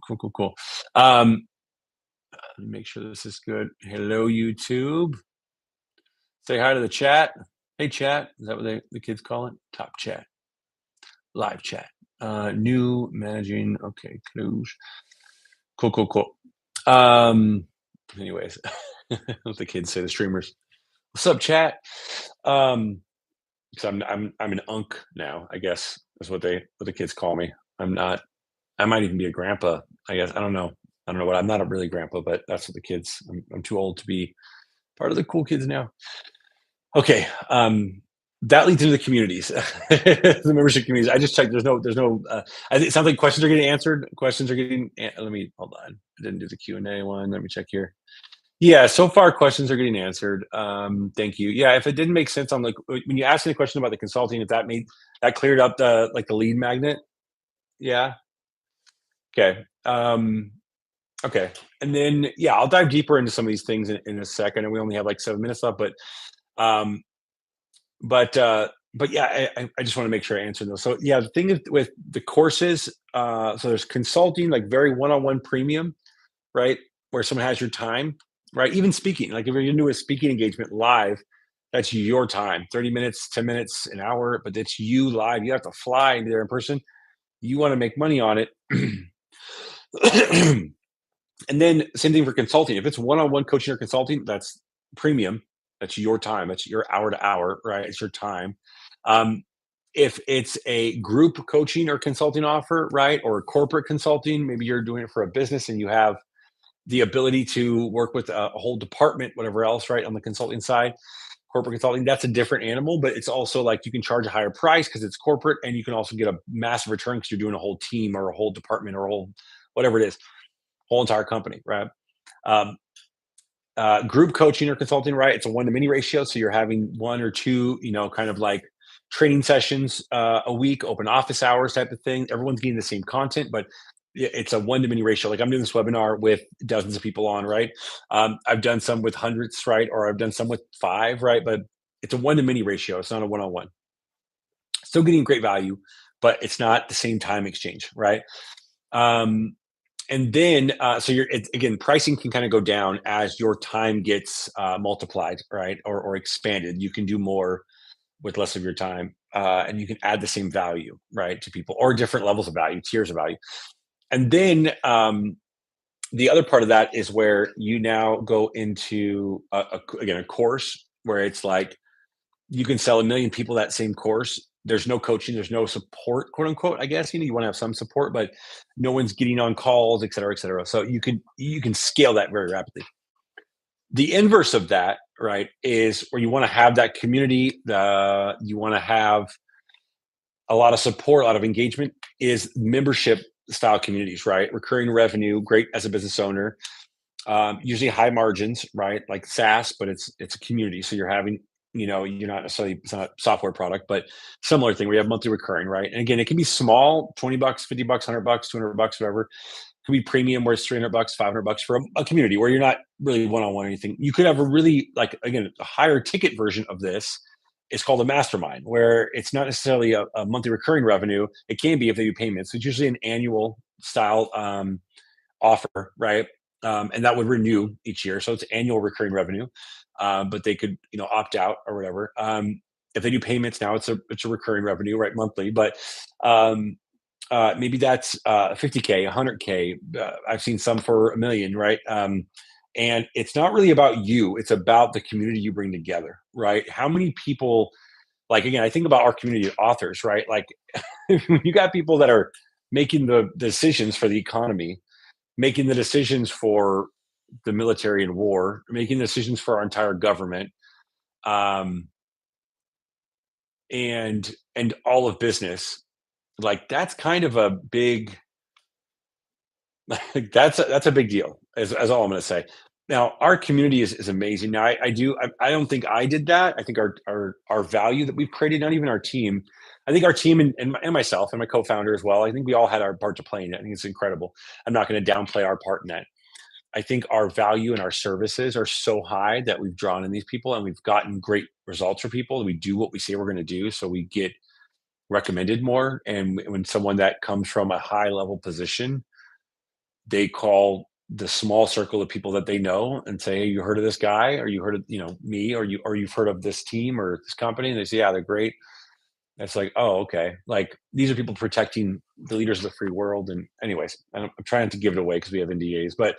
cool. Let me make sure this is good. Hello, YouTube. Say hi to the chat. Hey, chat. Is that what the kids call it? Top chat. Live chat. New managing. Okay, close. Cool. Anyways, what the kids say, the streamers. What's up, chat? Because I'm an unk now, I guess is what the kids call me. I'm not. I might even be a grandpa. I guess I don't know. What. I'm not a really grandpa, but that's what the kids. I'm too old to be part of the cool kids now. Okay. That leads into the communities, the membership communities. I just checked. There's no. It sounds like questions are getting answered. Questions are getting. Let me hold on. I didn't do the Q&A one. Let me check here. Yeah, so far questions are getting answered. Thank you. Yeah, if it didn't make sense on when you asked me a question about the consulting, if that cleared up the lead magnet. Yeah. Okay. Okay. And then I'll dive deeper into some of these things in a second. And we only have like 7 minutes left, um, but yeah, I just want to make sure I answer those. So yeah, the thing is with the courses, so there's consulting, like very one-on-one premium, right? Where someone has your time, right? Even speaking, like if you're into a speaking engagement live, that's your time, 30 minutes, 10 minutes, an hour, but it's you live. You have to fly there in person. You want to make money on it. And then same thing for consulting. If it's one-on-one coaching or consulting, that's premium. That's your time. That's your hour to hour, right? It's your time. If it's a group coaching or consulting offer, right? Or corporate consulting, maybe you're doing it for a business and you have the ability to work with a whole department, whatever else, right? On the consulting side, corporate consulting, that's a different animal, but it's also like you can charge a higher price because it's corporate, and you can also get a massive return because you're doing a whole team or a whole department or a whole, whatever it is, whole entire company, right? Um, Group coaching or consulting, right? It's a one to many ratio. So you're having one or two, kind of like training sessions a week, open office hours type of thing. Everyone's getting the same content, but it's a one to many ratio. Like I'm doing this webinar with dozens of people on, right? I've done some with hundreds, right? Or I've done some with five, right? But it's a one to many ratio. It's not a one on one. Still getting great value, but it's not the same time exchange, right? Um, and then, so again, pricing can kind of go down as your time gets multiplied, right? Or expanded. You can do more with less of your time, and you can add the same value, right, to people, or different levels of value, tiers of value. And then the other part of that is where you now go into again a course where it's like you can sell a million people that same course. There's no coaching, there's no support, quote unquote. I guess you want to have some support, but no one's getting on calls, et cetera, et cetera. So you can scale that very rapidly. The inverse of that, right, is where you want to have that community. You want to have a lot of support, a lot of engagement. Is membership style communities, right? Recurring revenue, great as a business owner. Usually high margins, right? Like SaaS, but it's a community. So you're not necessarily, it's not a software product, but similar thing where you have monthly recurring, right? And again, it can be small, $20, $50, $100, $200, whatever. It could be premium where it's $300, $500 for a community where you're not really one-on-one or anything. You could have a really, like, again, a higher ticket version of this. It's called a mastermind, where it's not necessarily a monthly recurring revenue. It can be if they do payments. It's usually an annual style offer, right? And that would renew each year, so it's annual recurring revenue. But they could, opt out or whatever. If they do payments now, it's a recurring revenue, right, monthly. But maybe that's 50K, 100K. I've seen some for a million, right? And it's not really about you; it's about the community you bring together, right? How many people? Like again, I think about our community of authors, right? Like when you got people that are making the decisions for the economy, making the decisions for the military and war, making decisions for our entire government, um, and all of business. Like that's kind of a big like that's a big deal. As all I'm going to say. Now our community is amazing. Now I don't think I did that. I think our value that we've created, not even our team. I think our team and myself and my co-founder as well. I think we all had our part to play in it. I think it's incredible. I'm not going to downplay our part in that. I think our value and our services are so high that we've drawn in these people and we've gotten great results for people. We do what we say we're going to do. So we get recommended more. And when someone that comes from a high level position, they call the small circle of people that they know and say, "Hey, you heard of this guy? Or you heard of, me, or you've heard of this team or this company?" And they say, "Yeah, they're great." It's like, oh, okay. Like these are people protecting the leaders of the free world. And anyways, I'm trying to give it away because we have NDAs, but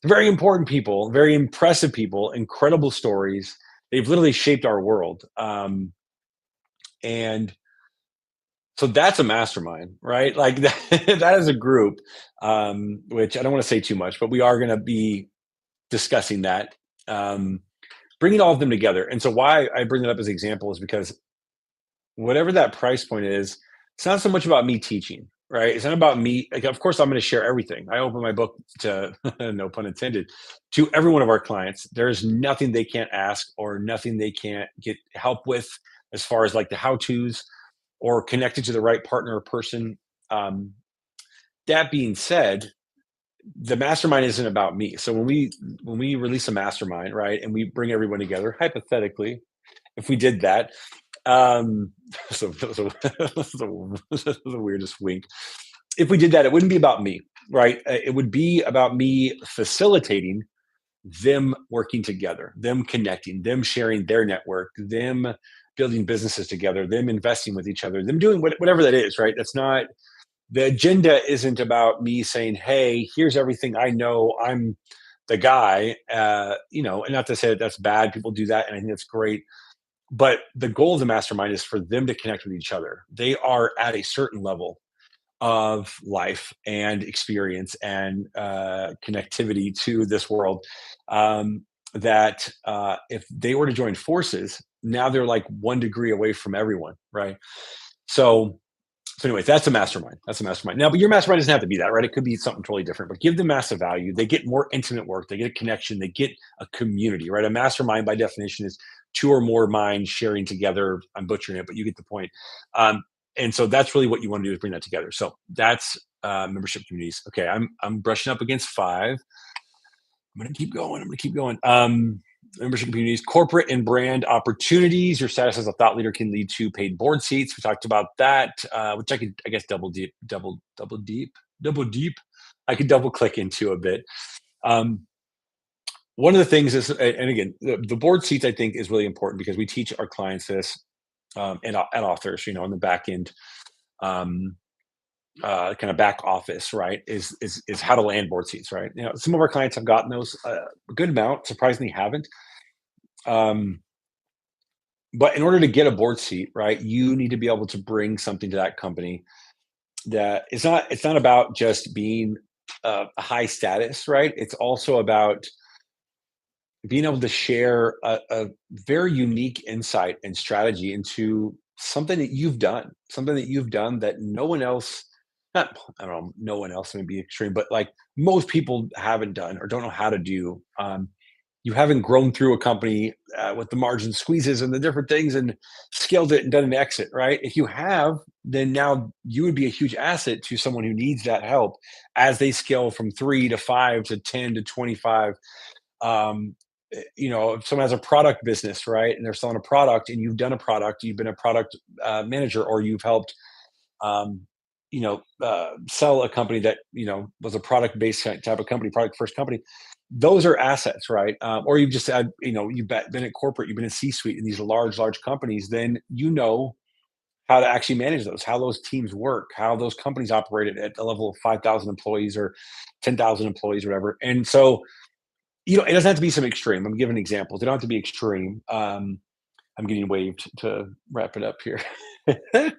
very important people, very impressive people, incredible stories. They've literally shaped our world. And so that's a mastermind, right? Like that is a group, which I don't want to say too much, but we are going to be discussing that, um, bringing all of them together. And so why I bring it up as an example is because whatever that price point is, it's not so much about me teaching, right? It's not about me. Like, of course, I'm going to share everything. I open my book to, no pun intended, to every one of our clients. There's nothing they can't ask or nothing they can't get help with as far as like the how to's or connected to the right partner or person. Um, that being said, the mastermind isn't about me. So when we release a mastermind, right, and we bring everyone together, hypothetically, if we did that, um, so the weirdest wink. If we did that, it wouldn't be about me, right? It would be about me facilitating them working together, them connecting, them sharing their network, them building businesses together, them investing with each other, them doing whatever that is, right? That's not the agenda. Isn't about me saying, "Hey, here's everything I know. I'm the guy." And not to say that that's bad. People do that, and I think that's great, but the goal of the mastermind is for them to connect with each other. They are at a certain level of life and experience and connectivity to this world, that if they were to join forces, now they're like 1 degree away from everyone, right? So So anyways, that's a mastermind. That's a mastermind. Now, but your mastermind doesn't have to be that, right? It could be something totally different, but give them massive value. They get more intimate work. They get a connection. They get a community, right? A mastermind by definition is two or more minds sharing together. I'm butchering it, but you get the point. And so that's really what you want to do is bring that together. So that's membership communities. Okay, I'm brushing up against 5. I'm going to keep going. I'm going to keep going. Membership communities, corporate and brand opportunities. Your status as a thought leader can lead to paid board seats. We talked about that, which I could, I guess, double deep. I could double click into a bit. Um, One of the things is, and again, the board seats I think is really important because we teach our clients this, and authors, in the back end, um, kind of back office, right? Is how to land board seats, right? Some of our clients have gotten those a good amount, surprisingly haven't. Um, but in order to get a board seat, right, you need to be able to bring something to that company that it's not about just being a high status, right? It's also about being able to share a very unique insight and strategy into something that you've done that no one else, not, I don't know, no one else may be extreme, but like most people haven't done or don't know how to do. You haven't grown through a company with the margin squeezes and the different things and scaled it and done an exit, right? If you have, then now you would be a huge asset to someone who needs that help as they scale from 3 to 5 to 10 to 25. um, if someone has a product business, right, and they're selling a product and you've done a product, you've been a product manager, or you've helped um, sell a company that was a product based type of company, product first company. Those are assets, right? Or you've just had, been at corporate, you've been in C-suite in these large companies. Then how to actually manage those, how those teams work, how those companies operate at a level of 5,000 employees or 10,000 employees, or whatever. And so it doesn't have to be some extreme. I'm giving examples. They don't have to be extreme. I'm getting waved to wrap it up here. They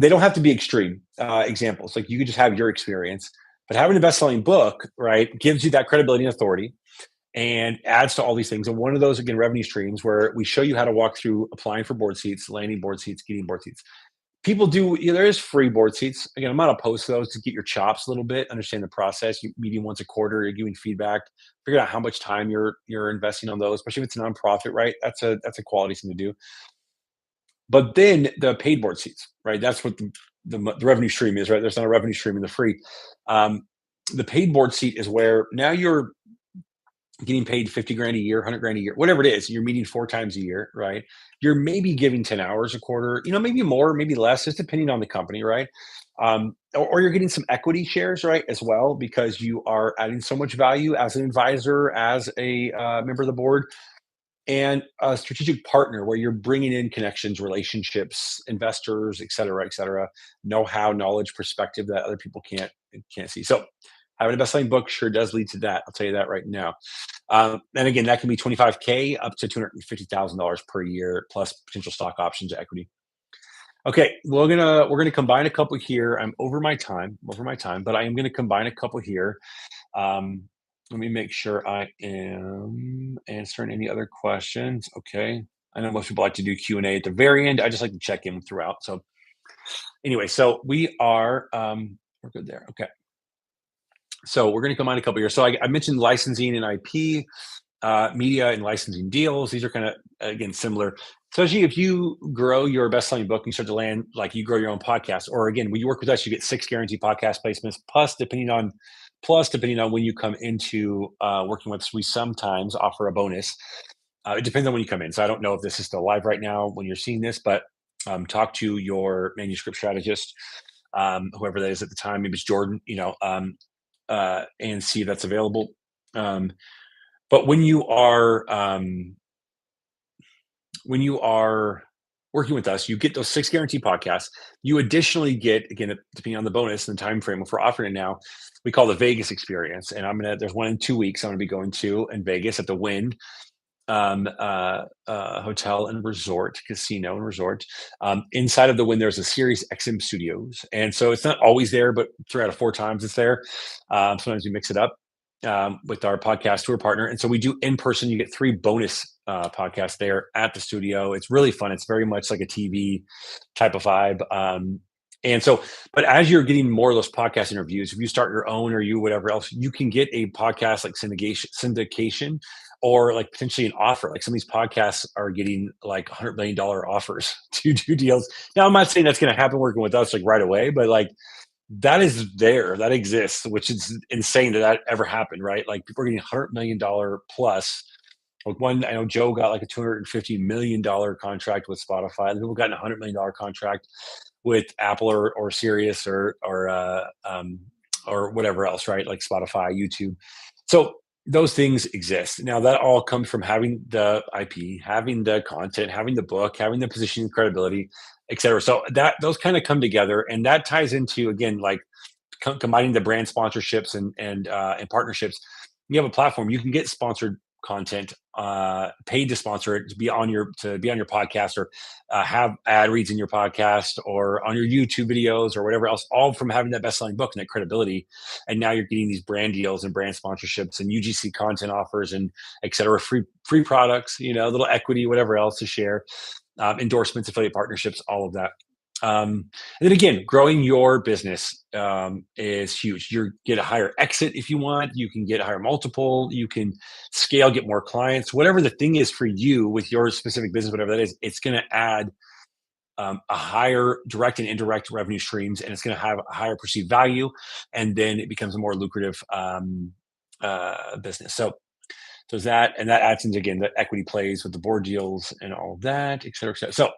don't have to be extreme examples. Like you could just have your experience, but having a best-selling book, right, gives you that credibility and authority and adds to all these things. And one of those, again, revenue streams where we show you how to walk through applying for board seats, landing board seats, getting board seats. People do, there is free board seats. Again, I'm not opposed to those to get your chops a little bit, understand the process. You meeting once a quarter, you're giving feedback, figure out how much time you're investing on those, especially if it's a nonprofit, right? That's a quality thing to do. But then the paid board seats, right? That's what the revenue stream is, right? There's not a revenue stream in the free. Um, the paid board seat is where now you're getting paid 50 grand a year, 100 grand a year, whatever it is. You're meeting 4 times a year, right? You're maybe giving 10 hours a quarter, maybe more, maybe less, just depending on the company, right? Or you're getting some equity shares, right, as well, because you are adding so much value as an advisor, as a member of the board, and a strategic partner where you're bringing in connections, relationships, investors, et cetera, know-how, knowledge, perspective that other people can't see. So having a best-selling book sure does lead to that. I'll tell you that right now. And again, that can be 25K up to $250,000 per year, plus potential stock options, equity. Okay, we're gonna combine a couple here. I'm over my time, but I am gonna combine a couple here. Um, Let me make sure I am answering any other questions. Okay. I know most people like to do Q&A at the very end. I just like to check in throughout. So anyway, so we're good there. Okay. So we're going to combine a couple here. So I mentioned licensing and IP, media and licensing deals. These are kind of, again, similar. Especially if you grow your best-selling book and you start to land, like you grow your own podcast, or again, when you work with us, you get 6 guaranteed podcast placements, depending on when you come into working with us, we sometimes offer a bonus. It depends on when you come in. So I don't know if this is still live right now when you're seeing this, but talk to your manuscript strategist, whoever that is at the time. Maybe it's Jordan, and see if that's available. But when you are working with us, you get those 6 guaranteed podcasts. You additionally get, again, depending on the bonus and the time frame, if we're offering it now, we call the Vegas experience. And there's one in 2 weeks I'm gonna be going to in Vegas at the Wynn Hotel and Resort, Casino and Resort. Inside of the Wynn, there's a Sirius XM Studios. And so it's not always there, but 3 out of 4 times it's there. Sometimes we mix it up with our podcast tour partner. And so we do in person, you get 3 bonus podcasts there at the studio. It's really fun. It's very much like a TV type of vibe. And so, but as you're getting more of those podcast interviews, if you start your own or you whatever else, you can get a podcast like syndication, or like potentially an offer. Like some of these podcasts are getting like $100 million offers to do deals. Now, I'm not saying that's going to happen working with us like right away, but like that is there, that exists, which is insane that that ever happened, right? Like people are getting $100 million plus. Like one, I know Joe got like a $250 million contract with Spotify. People got a $100 million contract with Apple or Sirius or whatever else, right? Like Spotify, YouTube. So those things exist. Now that all comes from having the IP, having the content, having the book, having the position and credibility, et cetera. So that those kind of come together, and that ties into again like combining the brand sponsorships and partnerships. You have a platform, you can get sponsored content, paid to sponsor it to be on your podcast, or have ad reads in your podcast or on your YouTube videos or whatever else, all from having that best selling book and that credibility. And now you're getting these brand deals and brand sponsorships and UGC content offers and et cetera, free products, little equity, whatever else to share, endorsements, affiliate partnerships, all of that. And then again, growing your business is huge. You get a higher exit if you want. You can get a higher multiple. You can scale, get more clients. Whatever the thing is for you with your specific business, whatever that is, it's going to add a higher direct and indirect revenue streams, and it's going to have a higher perceived value, and then it becomes a more lucrative business. So there's that, and that adds into again the equity plays with the board deals and all of that, et cetera, et cetera. So,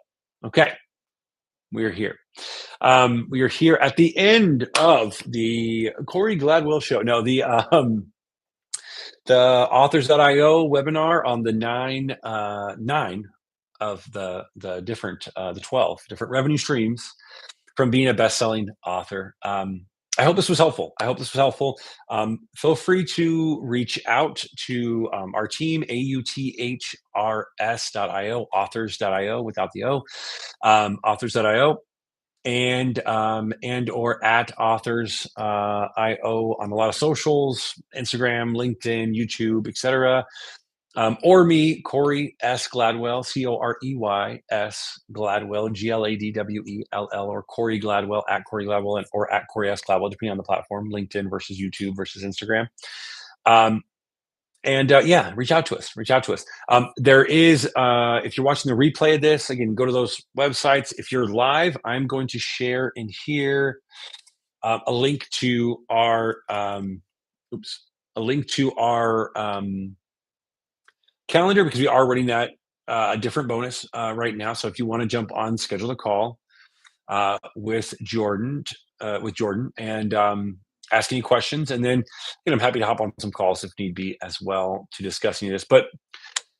okay. We are here. We are here at the end of the Corey Gladwell show. No, the authors.io webinar on the nine of the different the 12 different revenue streams from being a best-selling author. I hope this was helpful. Feel free to reach out to our team, authrs.io, authors.io without the O, authors.io, and or at authors io on a lot of socials, Instagram, LinkedIn, YouTube, etc. Or me, Corey S. Gladwell, Corey S. Gladwell, Gladwell, or Corey Gladwell at Corey Gladwell, or at Corey S. Gladwell, depending on the platform, LinkedIn versus YouTube versus Instagram. Yeah, reach out to us. There is, if you're watching the replay of this, again, go to those websites. If you're live, I'm going to share in here a link to our calendar, because we are running that a different bonus right now. So if you want to jump on, schedule a call with Jordan, and ask any questions, and then I'm happy to hop on some calls if need be as well to discuss any of this. But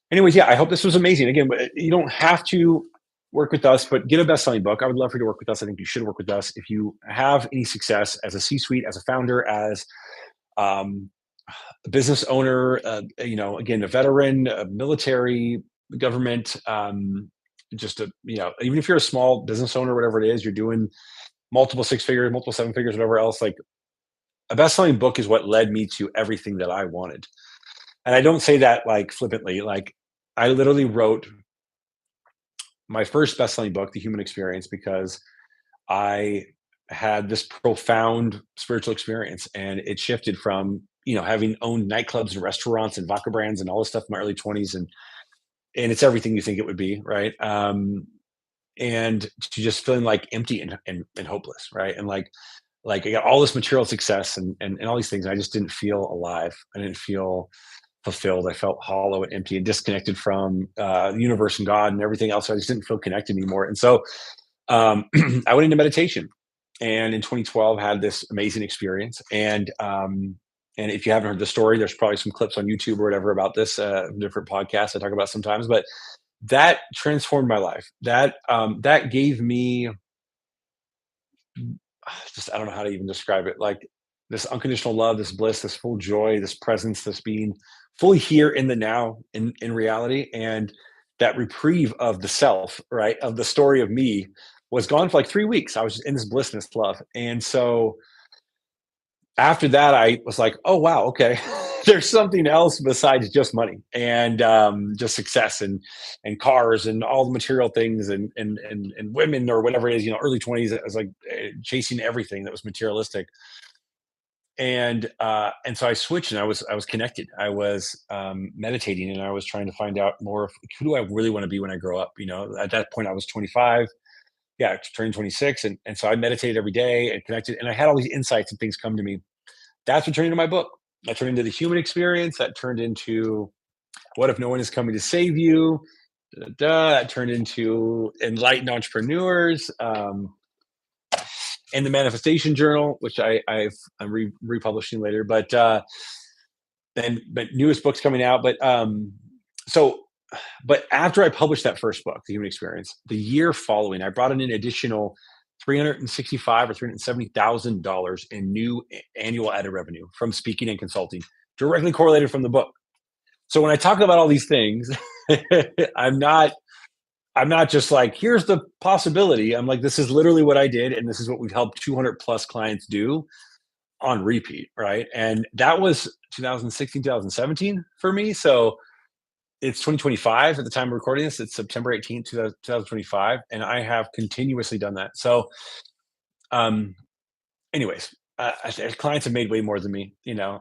anyways, yeah, I hope this was amazing. Again, you don't have to work with us, but get a best-selling book. I would love for you to work with us. I think you should work with us if you have any success as a C-suite, as a founder, as a business owner, again, a veteran, a military, government, even if you're a small business owner, whatever it is, you're doing multiple six figures, multiple seven figures, whatever else, like a best-selling book is what led me to everything that I wanted. And I don't say that like flippantly. Like I literally wrote my first best-selling book, The Human Experience, because I had this profound spiritual experience, and it shifted from having owned nightclubs and restaurants and vodka brands and all this stuff in my early 20s, and it's everything you think it would be, right? And to just feeling like empty and hopeless, right? And like I got all this material success and all these things, and I just didn't feel alive. I didn't feel fulfilled. I felt hollow and empty and disconnected from the universe and God and everything else. So I just didn't feel connected anymore. And so I went into meditation, and in 2012 had this amazing experience. And if you haven't heard the story, there's probably some clips on YouTube or whatever about this, different podcasts I talk about sometimes, but that transformed my life. That gave me I don't know how to even describe it. Like this unconditional love, this bliss, this full joy, this presence, this being fully here in the now, in reality. And that reprieve of the self, right? Of the story of me was gone for like 3 weeks. I was just in this bliss and this love. And so after that, I was like, oh, wow, okay. there's something else besides just money and just success and cars and all the material things and women or whatever it is. Early 20s, I was like chasing everything that was materialistic, and so I switched, and I was connected. I was meditating, and I was trying to find out more of who do I really want to be when I grow up. At that point, I was 25. Yeah, turning 26, and so I meditated every day and connected, and I had all these insights and things come to me. That's what turned into my book. That turned into the human experience. That turned into what if no one is coming to save you? Da, da, da. That turned into enlightened entrepreneurs. And the manifestation journal, which I'm republishing later, but newest books coming out. So but after I published that first book, The Human Experience, the year following, I brought in an additional 365 or $370,000 in new annual added revenue from speaking and consulting, directly correlated from the book. So when I talk about all these things, I'm not I'm not just like, here's the possibility. I'm like, this is literally what I did, and this is what we've helped 200 plus clients do on repeat, right? And that was 2016, 2017 for me. So it's 2025 at the time of recording this. It's September 18th, 2025, and I have continuously done that. So, um, anyways, clients have made way more than me.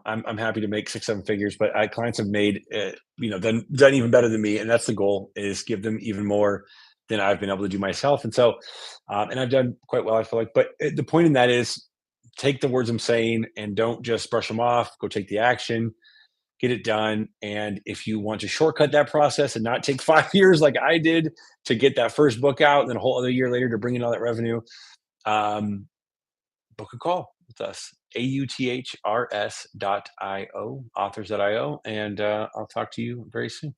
I'm happy to make 6, 7 figures, but clients have made, done even better than me, and that's the goal: is give them even more than I've been able to do myself. And so, and I've done quite well, I feel like. But the point in that is, take the words I'm saying and don't just brush them off. Go take the action, get it done. And if you want to shortcut that process and not take 5 years like I did to get that first book out, and then a whole other year later to bring in all that revenue, um, book a call with us. authrs.io, authors.io, and I'll talk to you very soon.